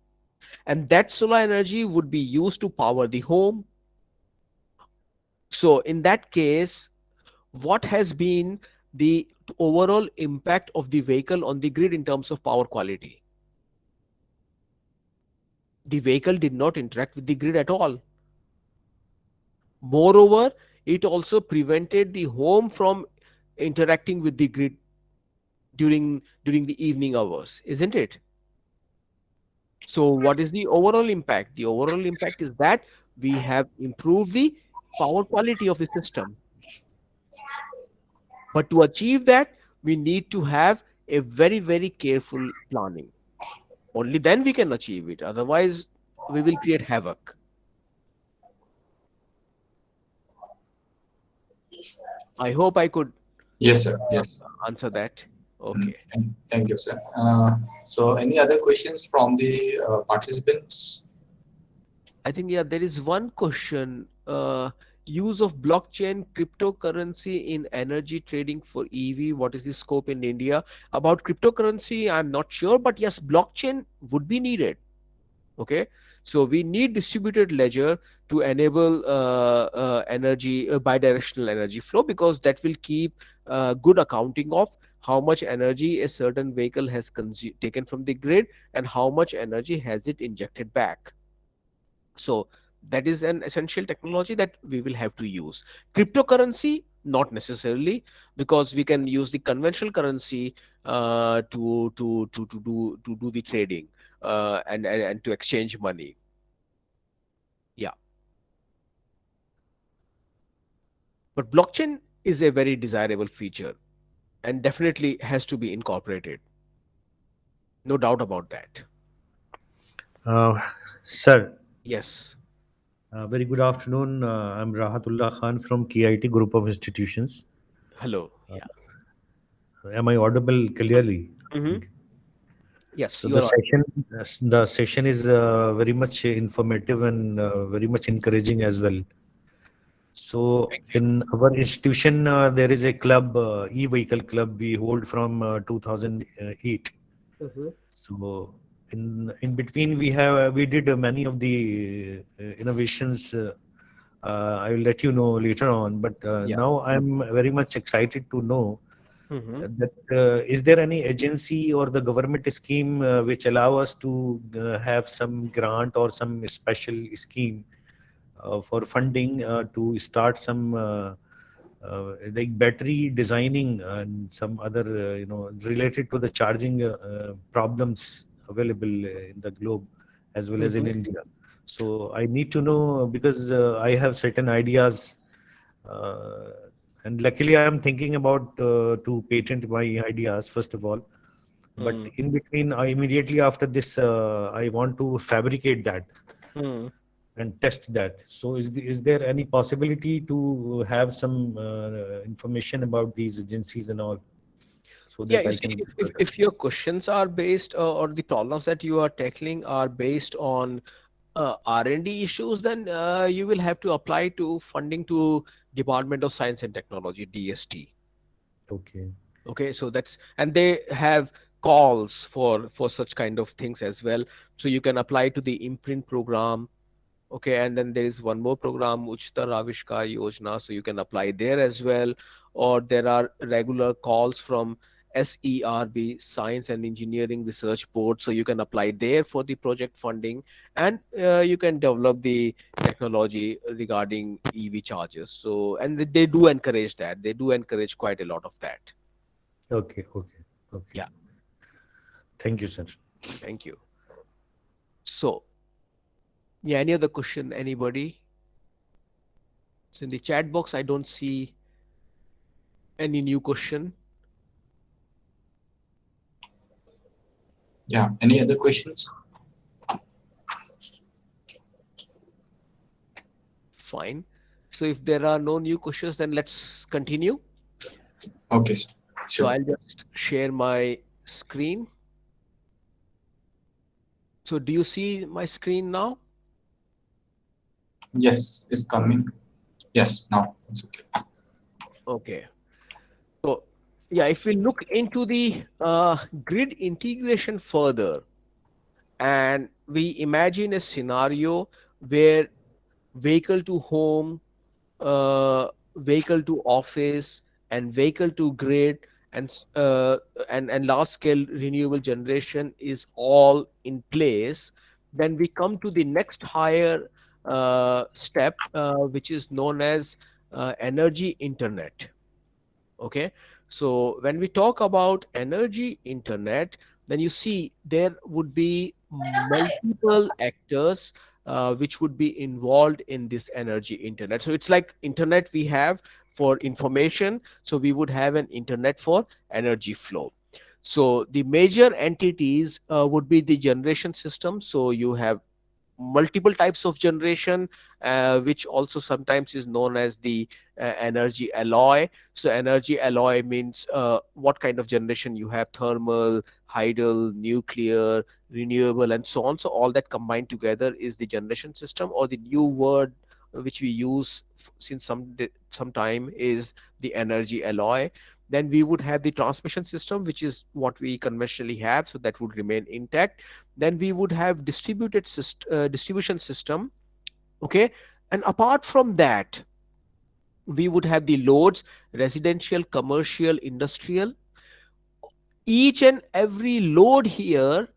and that solar energy would be used to power the home. So in that case, what has been the overall impact of the vehicle on the grid in terms of power quality? The vehicle did not interact with the grid at all. Moreover, it also prevented the home from interacting with the grid during the evening hours, isn't it? So what is the overall impact? The overall impact is that we have improved the power quality of the system. But to achieve that, we need to have a very, very careful planning. Only then we can achieve it. Otherwise, we will create havoc. I hope I could Yes, sir. Yes. answer that. Mm. Okay. Thank you, sir. So, any other questions from the participants? I think, yeah, there is one question. Use of blockchain cryptocurrency in energy trading for EV. What is the scope in India? About cryptocurrency, I'm not sure, but yes, blockchain would be needed. Okay, so we need distributed ledger to enable energy bidirectional energy flow, because that will keep good accounting of how much energy a certain vehicle has taken from the grid and how much energy has it injected back. So that is an essential technology that we will have to use. Cryptocurrency, not necessarily, because we can use the conventional currency to do the trading and to exchange money. Yeah, but blockchain is a very desirable feature and definitely has to be incorporated. No doubt about that. Uh, Sir, Yes. very good afternoon. I'm Rahatullah Khan from KIT Group of Institutions. Hello. Yeah. Am I audible clearly? Hmm. Okay. Yes, So you are right. the session is very much informative and very much encouraging as well. So Thank you. in our institution, there is a club, e-vehicle club we hold from 2008. Hmm. So in between we did many of the innovations. I will let you know later on. But Yeah. now I'm very much excited to know Hmm. that is there any agency or the government scheme which allow us to have some grant or some special scheme for funding to start some like battery designing and some other related to the charging problems available in the globe as well as in Hmm. India. So I need to know because I have certain ideas, uh, and luckily I am thinking about to patent my ideas first of all. But Hmm. in between, I immediately after this, I want to fabricate that Hmm. and test that. So, is there any possibility to have some information about these agencies and all, so Yeah, that you I see, can go further? if your questions are based or the problems that you are tackling are based on R&D issues, then you will have to apply to funding to Department of Science and Technology, DST. Okay, Okay, so that's, and they have calls for such kind of things as well. So you can apply to the imprint program. Okay, and then there is one more program, Uchtar Avishkar Yojana, so you can apply there as well. Or there are regular calls from SERB, Science and Engineering Research Board, so you can apply there for the project funding, and you can develop the technology regarding EV chargers. So, and they do encourage that. They do encourage quite a lot of that. okay, okay, okay. Yeah, Thank you, sir. thank you. So, yeah, any other question, anybody? So in the chat box, I don't see any new question. Yeah. Any other questions? Fine. So if there are no new questions, then let's continue. Okay, sir. So Sure. I'll just share my screen. So do you see my screen now? Yes, it's coming. Yes, now it's okay. Okay. So yeah, if we look into the grid integration further, and we imagine a scenario where vehicle to home, uh, vehicle to office, and vehicle to grid, and and large scale renewable generation is all in place, then we come to the next higher step, which is known as energy internet. Okay, so when we talk about energy internet, then you see there would be multiple actors which would be involved in this energy internet. So it's like internet we have for information, so we would have an internet for energy flow. So the major entities would be the generation system. So you have multiple types of generation, which also sometimes is known as the energy alloy. So energy alloy means what kind of generation you have: thermal, hydel, nuclear, renewable, and so on. So all that combined together is the generation system, or the new word which we use since some time is the energy alloy. Then we would have the transmission system, which is what we conventionally have, so that would remain intact. Then we would have distribution system. Okay. And apart from that, we would have the loads: residential, commercial, industrial. Each and every load here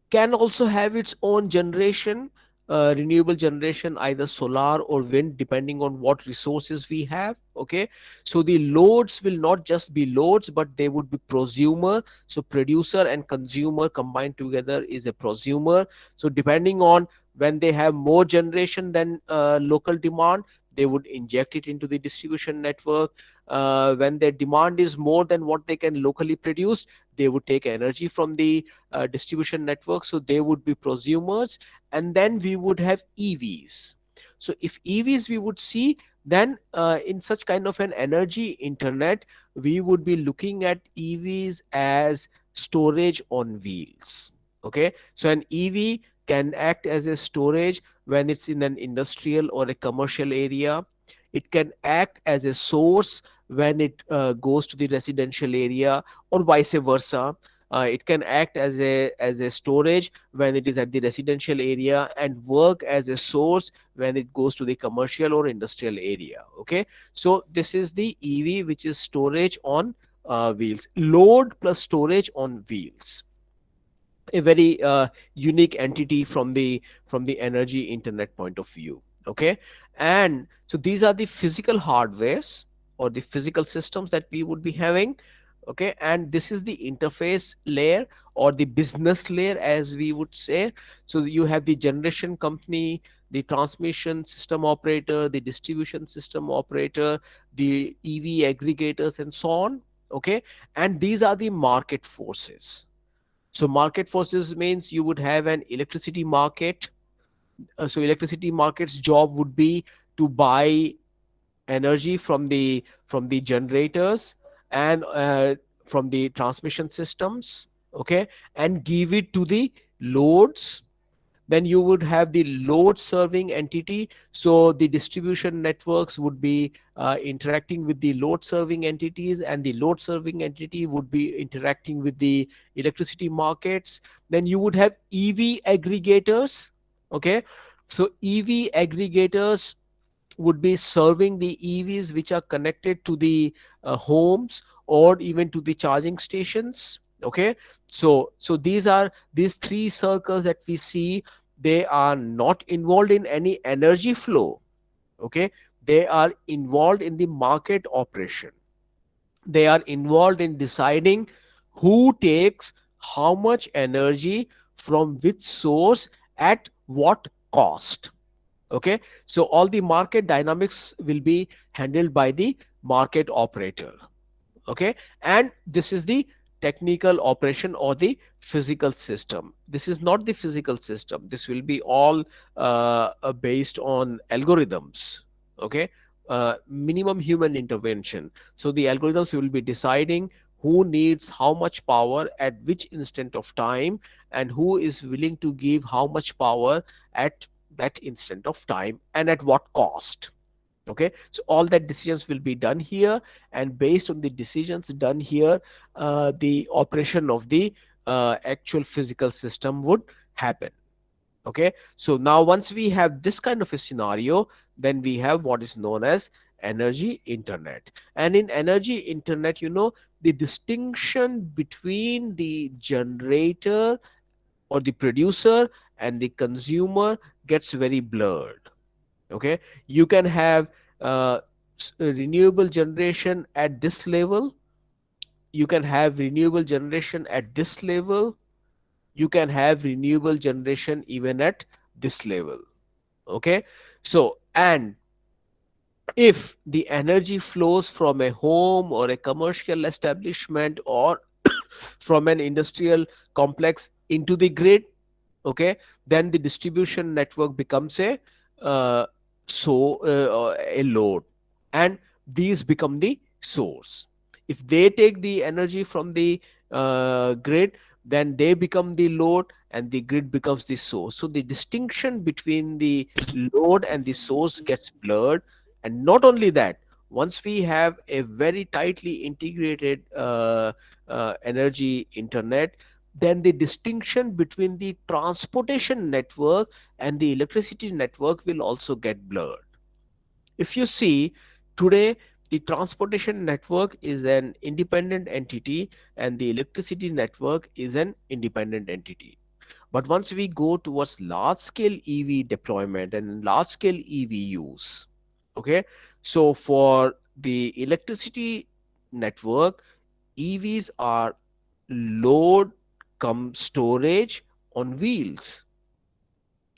can also have its own generation, renewable generation, either solar or wind, depending on what resources we have. Okay. So the loads will not just be loads, but they would be prosumer. So producer and consumer combined together is a prosumer. So depending on when they have more generation than local demand, they would inject it into the distribution network. When their demand is more than what they can locally produce, they would take energy from the distribution network. So they would be prosumers. And then we would have EVs. So if EVs we would see, then in such kind of an energy internet, we would be looking at EVs as storage on wheels. Okay. So an EV can act as a storage when it's in an industrial or a commercial area. It can act as a source when it goes to the residential area, or vice versa. It can act as a storage when it is at the residential area, and work as a source when it goes to the commercial or industrial area. Okay. So this is the EV, which is storage on wheels, load plus storage on wheels. A very unique entity from the energy internet point of view. Okay. And so these are the physical hardwares or the physical systems that we would be having. Okay. And this is the interface layer, or the business layer, as we would say. So you have the generation company, the transmission system operator, the distribution system operator, the EV aggregators, and so on. Okay. And these are the market forces. So market forces means you would have an electricity market. So electricity market's job would be to buy energy from the generators and from the transmission systems. Okay. And give it to the loads. Then you would have the load serving entity. So the distribution networks would be interacting with the load serving entities, and the load serving entity would be interacting with the electricity markets. Then you would have EV aggregators. Okay. So EV aggregators would be serving the EVs which are connected to the homes, or even to the charging stations. Okay. So these three circles that we see. They are not involved in any energy flow. Okay. They are involved in the market operation. They are involved in deciding who takes how much energy from which source at what cost. Okay. So all the market dynamics will be handled by the market operator. Okay. And this is the technical operation or the physical system. This is not the physical system. This will be all based on algorithms. Okay. Minimum human intervention. So the algorithms will be deciding who needs how much power at which instant of time, and who is willing to give how much power at that instant of time, and at what cost. Okay. So all that decisions will be done here, and based on the decisions done here, the operation of the actual physical system would happen. Okay. So now once we have this kind of a scenario, then we have what is known as energy internet. And in energy internet, the distinction between the generator or the producer and the consumer gets very blurred. Okay. You can have renewable generation at this level. You can have renewable generation at this level. You can have renewable generation even at this level. Okay. So, and if the energy flows from a home or a commercial establishment, or from an industrial complex into the grid, okay, then the distribution network becomes uh, a load, and these become the source. If they take the energy from the grid, then they become the load and the grid becomes the source. So the distinction between the load and the source gets blurred. And not only that, once we have a very tightly integrated energy internet, then the distinction between the transportation network and the electricity network will also get blurred. If you see today, the transportation network is an independent entity and the electricity network is an independent entity. But once we go towards large scale EV deployment and large scale EV use, okay, so for the electricity network, EVs are load come storage on wheels,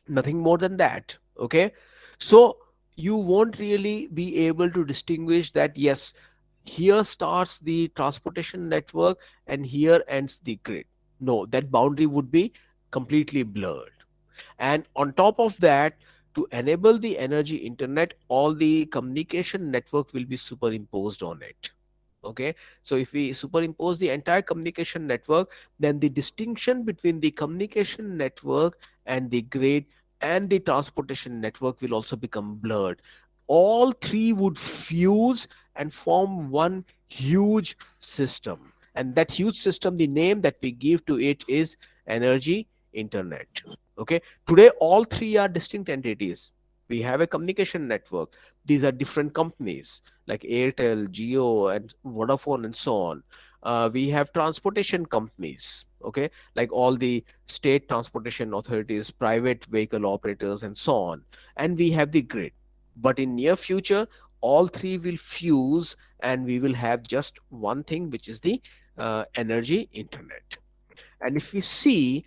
nothing more than that, okay. So you won't really be able to distinguish that yes, here starts the transportation network and here ends the grid. No, that boundary would be completely blurred. And on top of that, to enable the energy internet, all the communication network will be superimposed on it, okay. So if we superimpose the entire communication network, then the distinction between the communication network and the grid and the transportation network will also become blurred. All three would fuse and form one huge system, and that huge system, the name that we give to it is energy internet, okay. Today all three are distinct entities. We have a communication network. These are different companies like Airtel, Geo, and Vodafone, and so on. We have transportation companies, okay, like all the state transportation authorities, private vehicle operators, and so on. And we have the grid. But in near future, all three will fuse, and we will have just one thing, which is the energy internet. And if we see,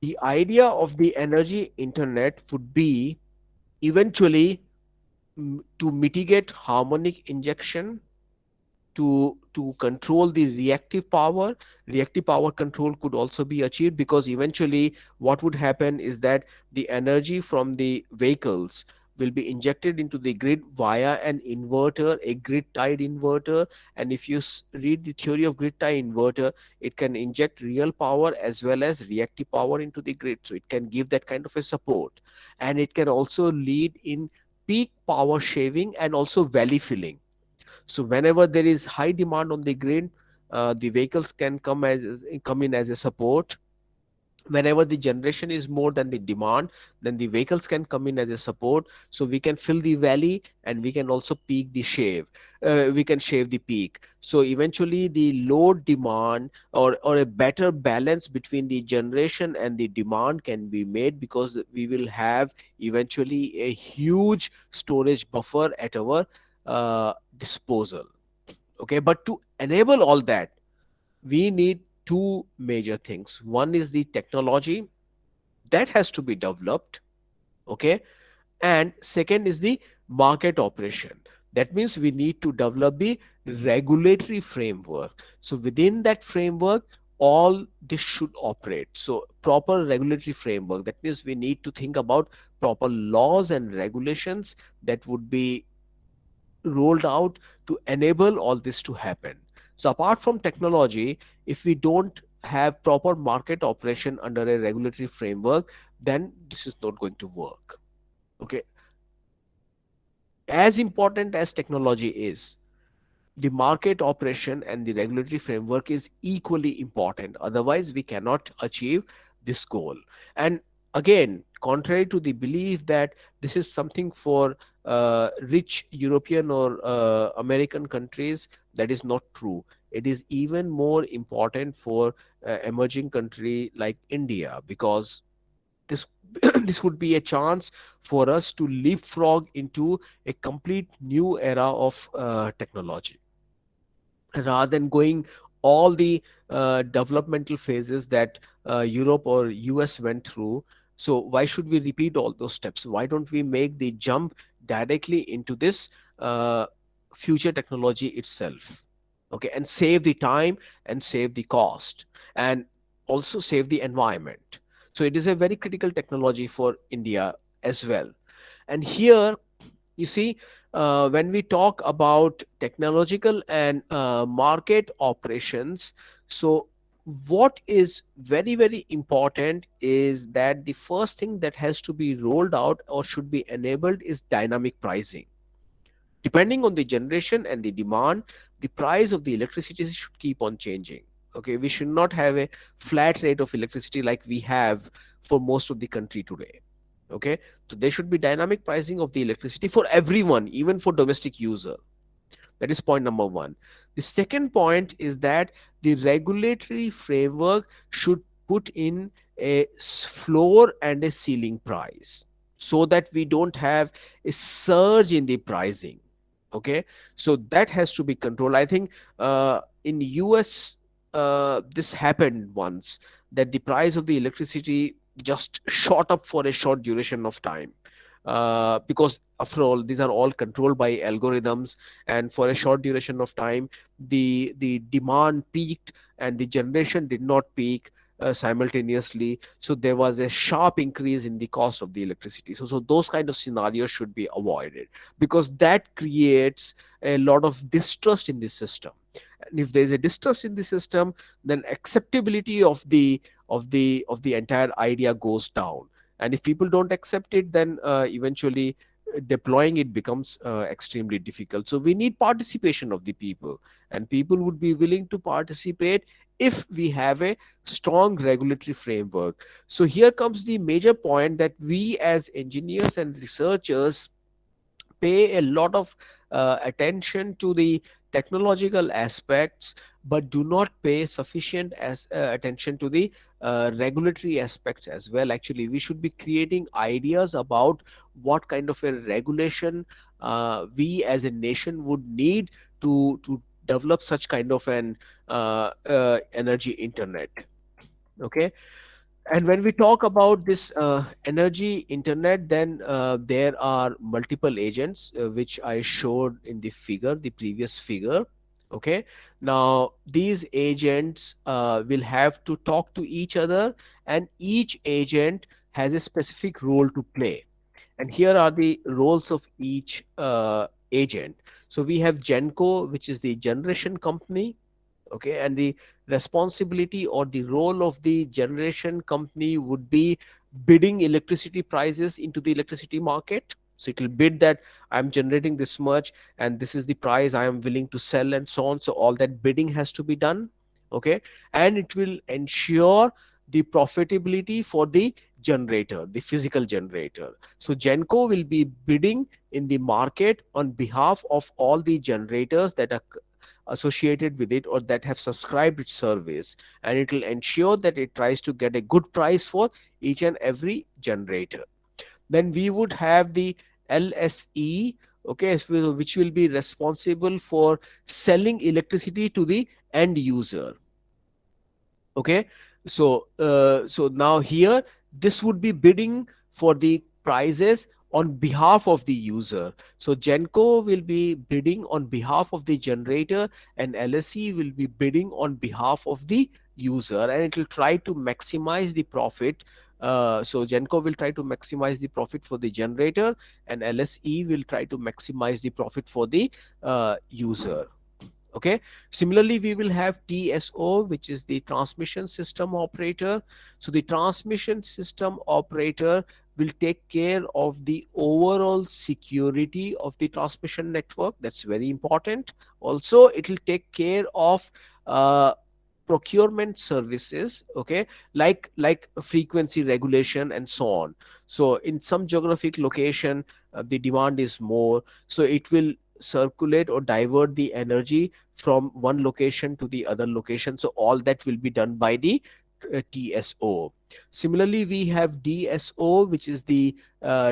the idea of the energy internet would be eventually to mitigate harmonic injection, to control the reactive power control could also be achieved, because eventually what would happen is that the energy from the vehicles will be injected into the grid via an inverter, a grid tied inverter. And if you read the theory of grid tie inverter, it can inject real power as well as reactive power into the grid, so it can give that kind of a support. And it can also lead in peak power shaving and also valley filling. So whenever there is high demand on the grid, the vehicles can come in as a support. Whenever the generation is more than the demand, then the vehicles can come in as a support, so we can fill the valley and we can also peak the shave. We can shave the peak. So eventually the load demand, or a better balance between the generation and the demand can be made, because we will have eventually a huge storage buffer at our disposal, okay. But to enable all that, we need two major things. One is the technology that has to be developed, okay, and second is the market operation. That means we need to develop the regulatory framework. So within that framework, all this should operate. So proper regulatory framework, that means we need to think about proper laws and regulations that would be rolled out to enable all this to happen. So apart from technology, if we don't have proper market operation under a regulatory framework, then this is not going to work. Okay. As important as technology is, the market operation and the regulatory framework is equally important. Otherwise, we cannot achieve this goal. And again, contrary to the belief that this is something for rich European or American countries, that is not true. It is even more important for emerging country like India, because this this would be a chance for us to leapfrog into a complete new era of technology, rather than going all the developmental phases that Europe or US went through. So why should we repeat all those steps? Why don't we make the jump directly into this future technology itself? okay, and save the time and save the cost and also save the environment. So it is a very critical technology for India as well. And here you see, when we talk about technological and market operations, so what is very, very important is that the first thing that has to be rolled out or should be enabled is dynamic pricing. Depending on the generation and the demand, the price of the electricity should keep on changing. Okay, we should not have a flat rate of electricity like we have for most of the country today. Okay, so there should be dynamic pricing of the electricity for everyone, even for domestic user. That is point number one. The second point is that the regulatory framework should put in a floor and a ceiling price so that we don't have a surge in the pricing. Okay, so that has to be controlled. I think in US this happened once, that the price of the electricity just shot up for a short duration of time, because after all these are all controlled by algorithms, and for a short duration of time the demand peaked and the generation did not peak simultaneously, so there was a sharp increase in the cost of the electricity. So those kind of scenarios should be avoided, because that creates a lot of distrust in the system. And if there is a distrust in the system, then acceptability of the entire idea goes down. And if people don't accept it, then eventually deploying it becomes extremely difficult. So we need participation of the people, and people would be willing to participate if we have a strong regulatory framework. So here comes the major point, that we as engineers and researchers pay a lot of attention to the technological aspects, but do not pay sufficient as attention to the regulatory aspects as well. Actually, we should be creating ideas about what kind of a regulation we as a nation would need to develop such kind of an energy internet. Okay, and when we talk about this energy internet, then there are multiple agents which I showed in the figure, the previous figure. Okay, now these agents will have to talk to each other, and each agent has a specific role to play. And here are the roles of each agent. So we have Genco, which is the generation company. Okay, and the responsibility or the role of the generation company would be bidding electricity prices into the electricity market. So it will bid that I'm generating this much and this is the price I am willing to sell, and so on. So all that bidding has to be done. Okay, and it will ensure the profitability for the generator, the physical generator. So Genco will be bidding in the market on behalf of all the generators that are associated with it or that have subscribed its service, and it will ensure that it tries to get a good price for each and every generator. Then we would have the LSE, okay, which will be responsible for selling electricity to the end user. Okay, so now here this would be bidding for the prices on behalf of the user. So Genco will be bidding on behalf of the generator, and LSE will be bidding on behalf of the user, and it will try to maximize the profit. So Genco will try to maximize the profit for the generator, and LSE will try to maximize the profit for the user. Okay, similarly we will have TSO, which is the transmission system operator. So the transmission system operator will take care of the overall security of the transmission network. That's very important. Also it will take care of uh, procurement services, okay, like frequency regulation and so on. So in some geographic location the demand is more, so it will circulate or divert the energy from one location to the other location. So all that will be done by the TSO. Similarly, we have DSO, which is the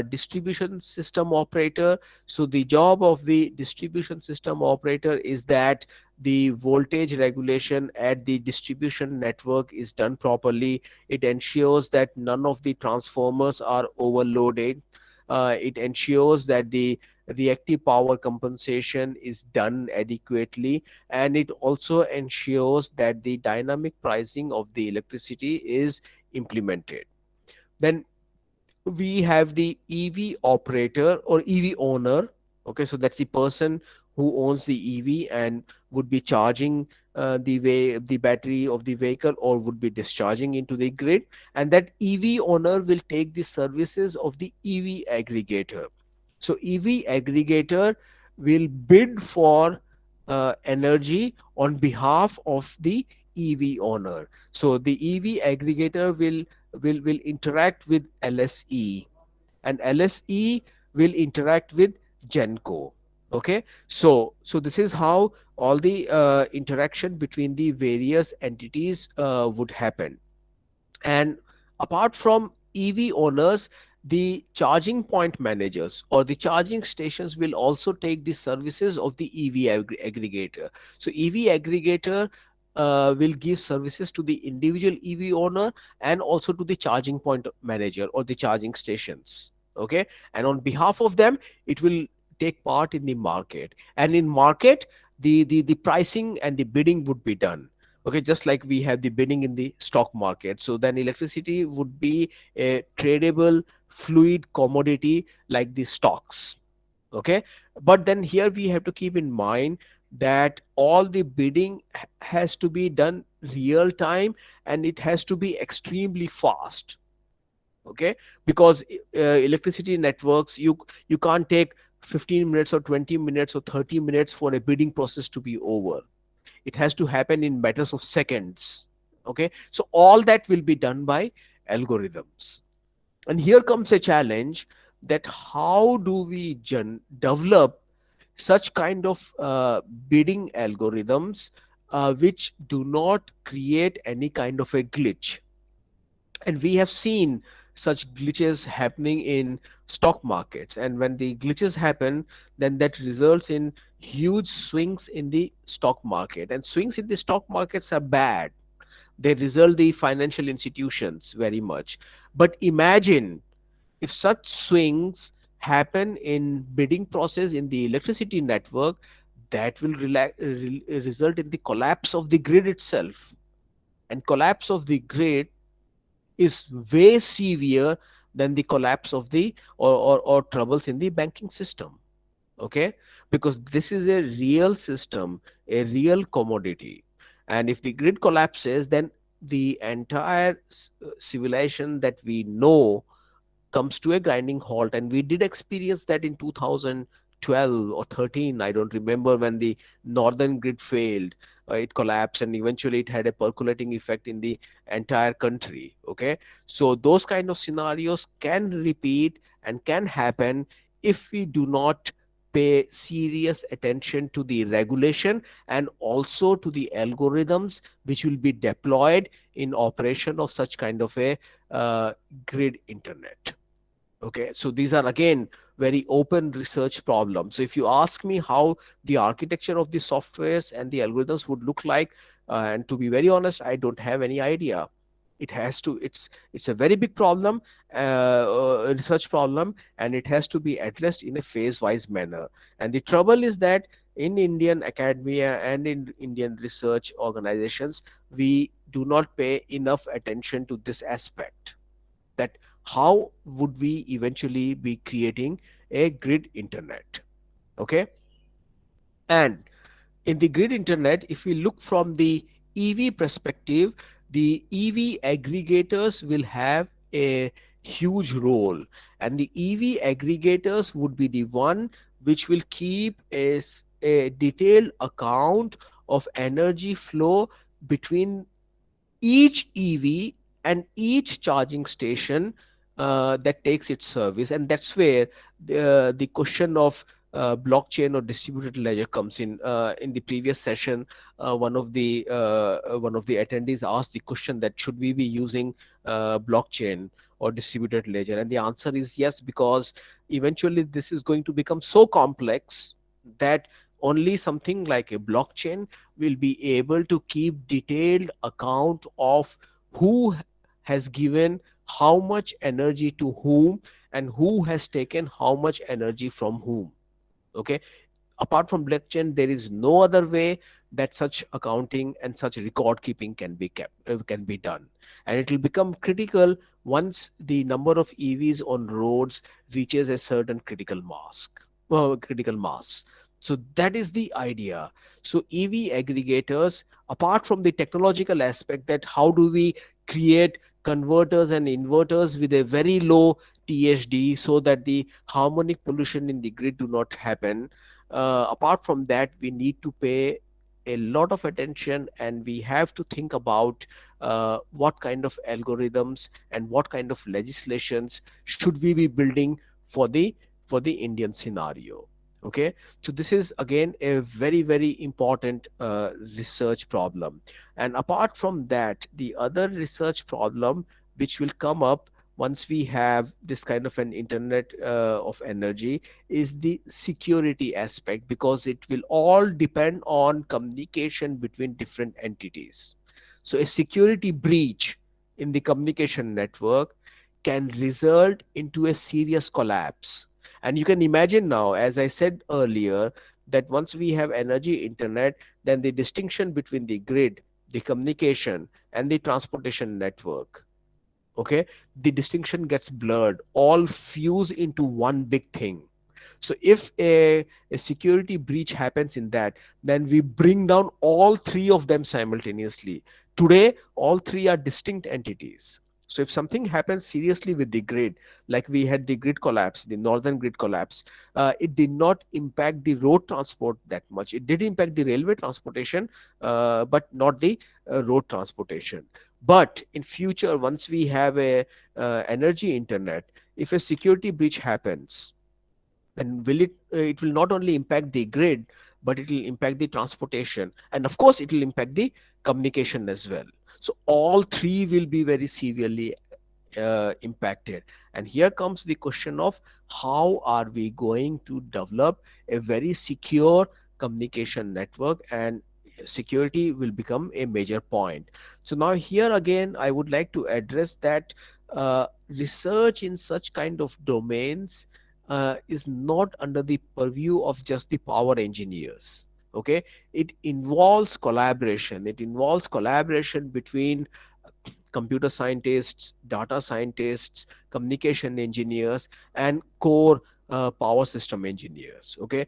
distribution system operator. So the job of the distribution system operator is that the voltage regulation at the distribution network is done properly. It ensures that none of the transformers are overloaded. It ensures that the reactive power compensation is done adequately, and it also ensures that the dynamic pricing of the electricity is implemented. Then we have the EV operator or EV owner. Okay, so that's the person who owns the EV and would be charging the battery of the vehicle, or would be discharging into the grid. And that EV owner will take the services of the EV aggregator. So EV aggregator will bid for energy on behalf of the EV owner. So the EV aggregator will interact with LSE, and LSE will interact with Genco. Okay, so this is how all the interaction between the various entities would happen. And apart from EV owners, the charging point managers or the charging stations will also take the services of the aggregator. So EV aggregator will give services to the individual EV owner and also to the charging point manager or the charging stations. Okay, and on behalf of them, it will take part in the market. And in market, the pricing and the bidding would be done. Okay, just like we have the bidding in the stock market, so then electricity would be a tradable fluid commodity like the stocks. Okay, but then here we have to keep in mind that all the bidding has to be done real time, and it has to be extremely fast. Okay, because electricity networks, you can't take 15 minutes or 20 minutes or 30 minutes for a bidding process to be over. It has to happen in matters of seconds. Okay, so all that will be done by algorithms. And here comes a challenge, that how do we develop such kind of bidding algorithms which do not create any kind of a glitch. And we have seen such glitches happening in stock markets, and when the glitches happen, then that results in huge swings in the stock market, and swings in the stock markets are bad. They result the financial institutions very much. But imagine if such swings happen in bidding process in the electricity network, that will result in the collapse of the grid itself. And collapse of the grid is way severe than the collapse of the or troubles in the banking system. Okay, because this is a real system, a real commodity. And if the grid collapses, then the entire civilization that we know comes to a grinding halt. And we did experience that in 2012 or 13, I don't remember, when the northern grid failed. It collapsed, and eventually it had a percolating effect in the entire country. Okay, so those kind of scenarios can repeat and can happen if we do not pay serious attention to the regulation and also to the algorithms which will be deployed in operation of such kind of a grid internet. Okay, so these are again very open research problems. So if you ask me how the architecture of the softwares and the algorithms would look like, and to be very honest, I don't have any idea. It has to, it's a very big problem, research problem, and it has to be addressed in a phase wise manner. And the trouble is that in Indian academia and in Indian research organizations, we do not pay enough attention to this aspect, that how would we eventually be creating a grid internet. Okay, and in the grid internet, if we look from the EV perspective, the EV aggregators will have a huge role, and the EV aggregators would be the one which will keep a detailed account of energy flow between each EV and each charging station that takes its service. And that's where the question of blockchain or distributed ledger comes in. In the previous session, one of the attendees asked the question that should we be using blockchain or distributed ledger, and the answer is yes, because eventually this is going to become so complex that only something like a blockchain will be able to keep detailed account of who has given how much energy to whom, and who has taken how much energy from whom. Okay, apart from blockchain, there is no other way that such accounting and such record keeping can be kept, can be done, and it will become critical once the number of EVs on roads reaches a certain critical mass. So that is the idea. So EV aggregators, apart from the technological aspect, that how do we create converters and inverters with a very low THD so that the harmonic pollution in the grid do not happen. Apart from that, we need to pay a lot of attention, and we have to think about what kind of algorithms and what kind of legislations should we be building for the Indian scenario. Okay, so this is again a very important research problem. And apart from that, the other research problem which will come up once we have this kind of an internet of energy is the security aspect, because it will all depend on communication between different entities. So a security breach in the communication network can result into a serious collapse. And you can imagine now, as I said earlier, that once we have energy internet, then the distinction between the grid, the communication, and the transportation network, okay, the distinction gets blurred, all fuse into one big thing. So if a security breach happens in that, then we bring down all three of them simultaneously. Today, all three are distinct entities. So if something happens seriously with the grid, like we had the grid collapse, the northern grid collapse, it did not impact the road transport that much. It did impact the railway transportation, but not the road transportation. But in future, once we have a energy internet, if a security breach happens, then it will not only impact the grid, but it will impact the transportation, and of course it will impact the communication as well. So all three will be very severely impacted. And here comes the question of how are we going to develop a very secure communication network, and security will become a major point. So now here again I would like to address that research in such kind of domains is not under the purview of just the power engineers. Okay, it involves collaboration. It involves collaboration between computer scientists, data scientists, communication engineers, and core power system engineers. Okay,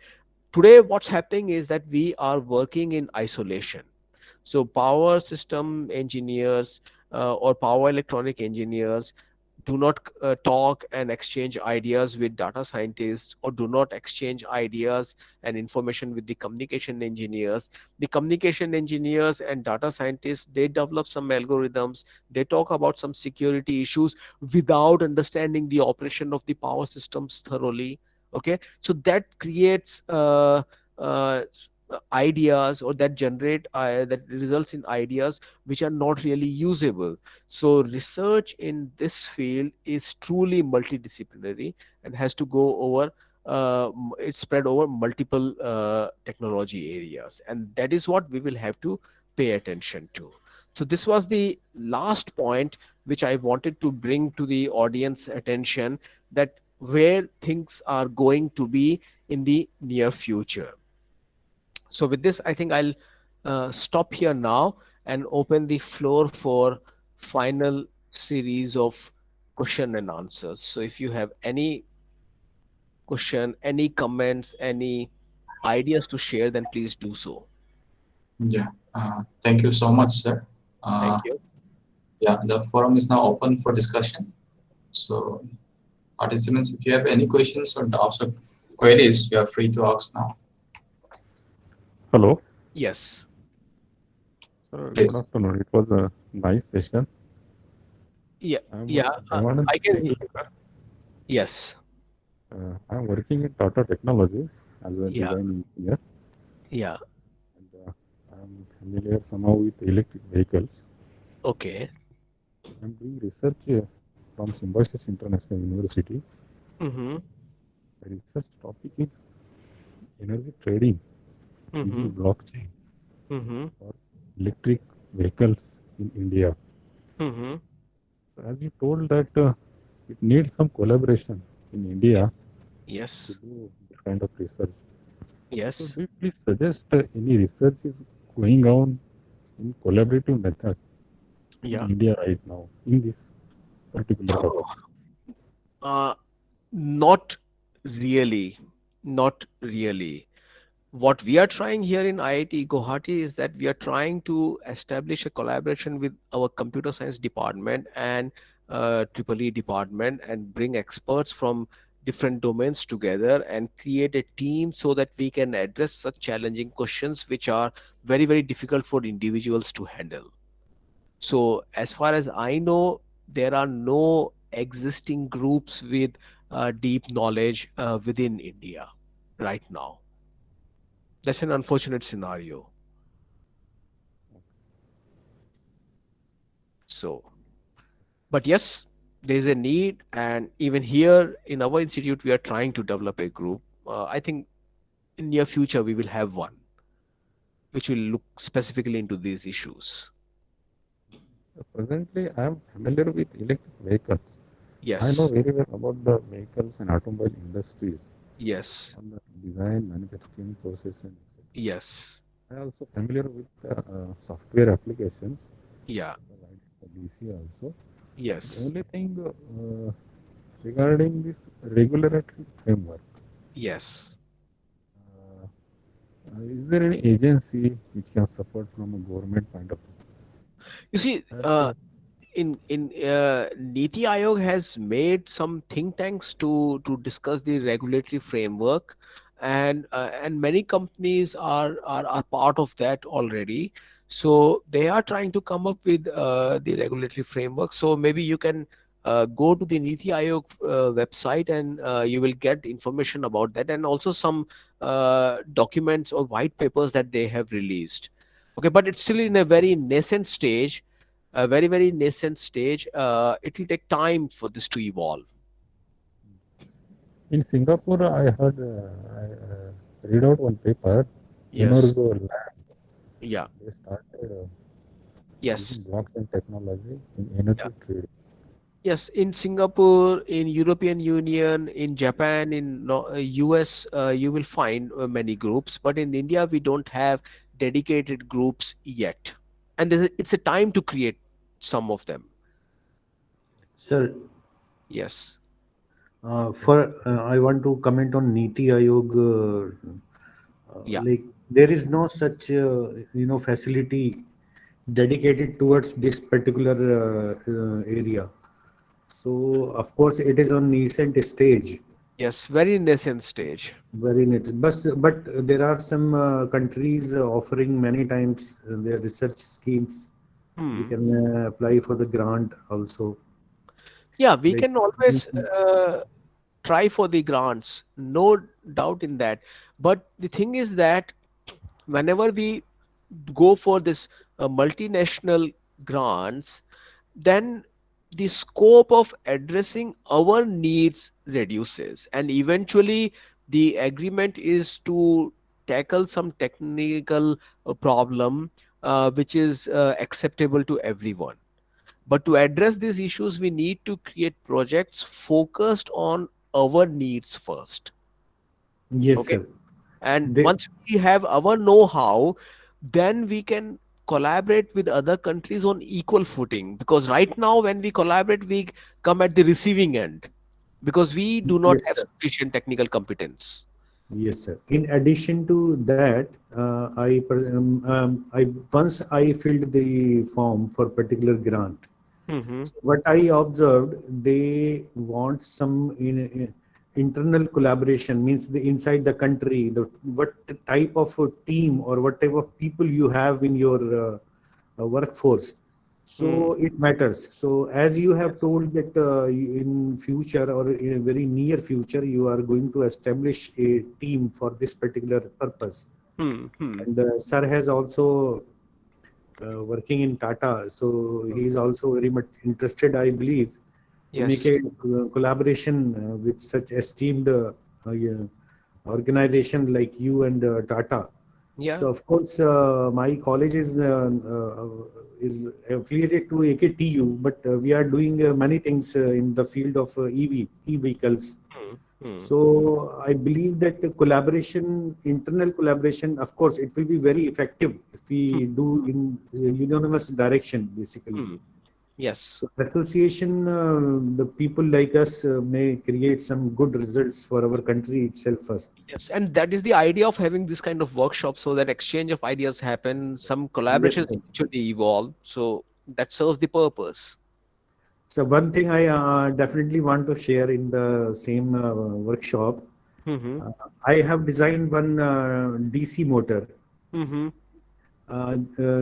today what's happening is that we are working in isolation. So power system engineers or power electronic engineers do not talk and exchange ideas with data scientists, or do not exchange ideas and information with the communication engineers. The communication engineers and data scientists, they develop some algorithms, they talk about some security issues without understanding the operation of the power systems thoroughly. Okay, so that creates uh, ideas, or that generate that results in ideas which are not really usable. So research in this field is truly multidisciplinary and has to go over it's spread over multiple technology areas, and that is what we will have to pay attention to. So this was the last point which I wanted to bring to the audience attention, that where things are going to be in the near future. So with this, I think I'll stop here now and open the floor for final series of question and answers. So if you have any question, any comments, any ideas to share, then please do so. Yeah. Thank you so much, sir. Thank Uh, you. yeah, the forum is now open for discussion. So, participants, if you have any questions or doubts or queries, you are free to ask now. Hello, Yes. sir. Good Please. afternoon. It was a nice session. Yeah. I'm Yeah. Devanand I can. speaking, sir. Yes. I'm working in Tata Technologies as a Yeah. design engineer, Yeah. and I'm familiar somehow with electric vehicles. Okay. I'm doing research from Symbiosis International University. Mm-hmm. The research topic is energy trading Mm-hmm. using blockchain Mm-hmm. for electric vehicles in India. Mm-hmm. So as you told that it needs some collaboration in Yeah. India to Yes. do this kind of research. Yes. So do you please suggest any research is going on in collaborative method in Yeah. India right now in this particular topic? Uh, Not really. Not really. What we are trying here in IIT Guwahati is that we are trying to establish a collaboration with our computer science department and EEE department and bring experts from different domains together and create a team so that we can address such challenging questions which are very, very difficult for individuals to handle. So, as far as I know, there are no existing groups with deep knowledge within India right now. That's an unfortunate scenario. So, but yes, there is a need, and even here in our institute, we are trying to develop a group. I think in near future we will have one, which will look specifically into these issues. Presently, I am familiar with electric vehicles. I know Yes, very well about the vehicles and automobile industries yes, on the design, manufacturing, processing, etc. yes, I also familiar with the software applications, yeah, like the DC also. The yes, only thing regarding this regulatory framework, yes. uh, is there any agency which can support from a government point of view? You see, As, in Niti Aayog has made some think tanks to discuss the regulatory framework, and many companies are part of that already. So they are trying to come up with the regulatory framework. So maybe you can go to the Niti Aayog website and you will get information about that, and also some documents or white papers that they have released. Okay, but it's still in a very nascent stage, a very, very nascent stage. It will take time for this to evolve. in Singapore, I heard, read out one paper, Yes. Energo Lab. Yeah. They started Yes. using blockchain technology in Yeah. energy trading. Yes. In Singapore, in European Union, in Japan, in US, you will find many groups. But in India, we don't have dedicated groups yet, and it's a time to create some of them. Sir, Yes. I want to comment on Niti Aayog. Yeah. Like there is no such facility dedicated towards this particular area. So of course it is on nascent stage, Yes. Very nascent stage. very neat. But there are some countries offering many times their research schemes. We Hmm. can apply for the grant also. Yeah, we Like can always try for the grants, no doubt in that. But the thing is that whenever we go for this multinational grants, then the scope of addressing our needs reduces, and eventually the agreement is to tackle some technical problem which is acceptable to everyone. But to address these issues, we need to create projects focused on our needs first. yes, Okay. sir. And They, once we have our know how, then we can collaborate with other countries on equal footing. Because right now, when we collaborate, we come at the receiving end because we do not yes, have sir. sufficient technical competence. Yes, sir. In addition to that, I once I filled the form for particular grant. Hmm. What I observed, they want some internal collaboration. Means the inside the country, the what type of a team or what type of people you have in your workforce. Mm. So it matters. So as you have Yes. told that in future or in a very near future, you are going to establish a team for this particular purpose. Hmm. Hmm. And sir has also working in Tata, so he is also very much interested, I believe, to make Yes. a collaboration with such esteemed yeah, organization like you and Tata. Yeah. So of course, my college is affiliated to AKTU, but we are doing many things in the field of EV, e-vehicles. So I believe that the collaboration, internal collaboration, of course, it will be very effective if we do in unanimous direction, basically. Yes. So association, the people like us may create some good results for our country itself first. Yes, and that is the idea of having this kind of workshop, so that exchange of ideas happen, some Yes, collaborations sir. actually evolve. So that serves the purpose. So one thing I definitely want to share in the same workshop, Mm-hmm. uh, I have designed one DC motor. Mm-hmm.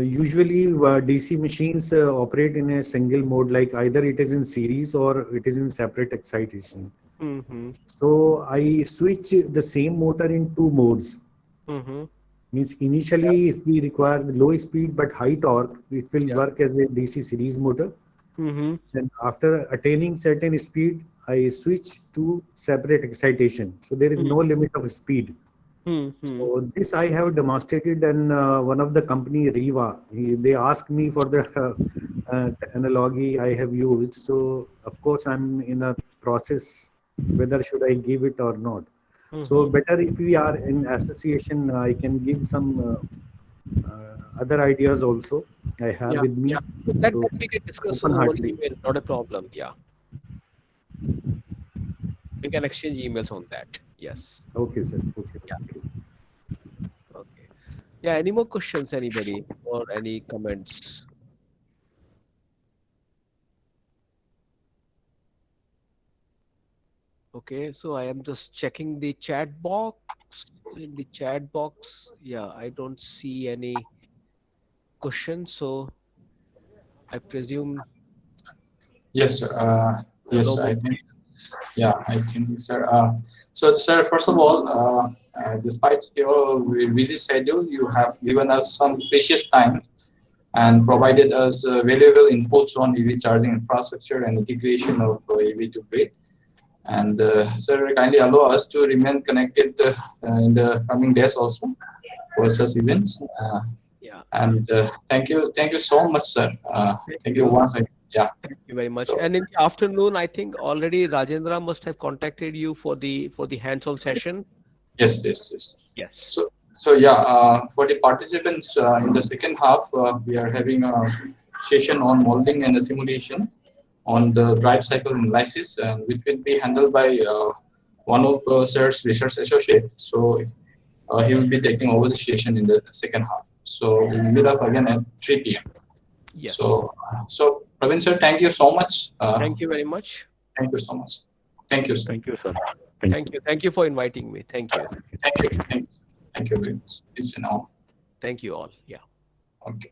Usually, DC machines operate in a single mode, like either it is in series or it is in separate excitation. Mm-hmm. So I switch the same motor in two modes. Mm-hmm. Means initially, if we require the low speed but high torque, it will Yeah. work as a DC series motor. Mm-hmm. Then after attaining certain speed, I switch to separate excitation. So there is no limit of speed. Mm-hmm. So this I have demonstrated in one of the company Riva. They asked me for the analogy I have used. So of course I'm in a process whether should I give it or not. So Mm-hmm. better if we are in association, I can give some other ideas also I have Yeah, with me. yeah. That So we can discuss open over heartedly. email, not a problem. Yeah, we can exchange emails on that. Yes. Okay, sir. Okay. Yeah. Okay. Okay. Yeah. Any more questions, anybody, or any comments? Okay, so I am just checking the chat box. In the chat box, yeah, I don't see any questions, so I presume Yes, sir. no Yes, more I think. questions. Yeah, I think, sir. So, sir, first of all, despite your busy schedule, you have given us some precious time and provided us valuable inputs on EV charging infrastructure and integration of EV to grid. And sir, kindly allow us to remain connected in the coming days also for such events. Yeah, And thank you so much, sir. thank Thank you you. once again. Yeah. Thank you very much. And in the afternoon, I think already Rajendra must have contacted you for the hands-on session. Yes, yes, yes. Yes. So yeah, for the participants in the second half, we are having a session on modeling and a simulation on the drive cycle analysis, which will be handled by one of sir's research associate. So he will be taking over the session in the second half. So we'll meet up again at 3 p.m. Yes. So Praveen sir, thank you so much. Thank you very much. Thank you so much. Thank you, sir. Thank you, sir. Thank you. Thank you for inviting me. Thank you. Thank you. Thank you. Thank you very much. It's an honor. Thank you all. Yeah. Okay.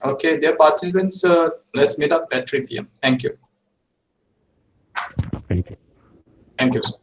Okay, dear participants, let's meet up at 3 p.m. Thank you. Thank you. Thank you, sir.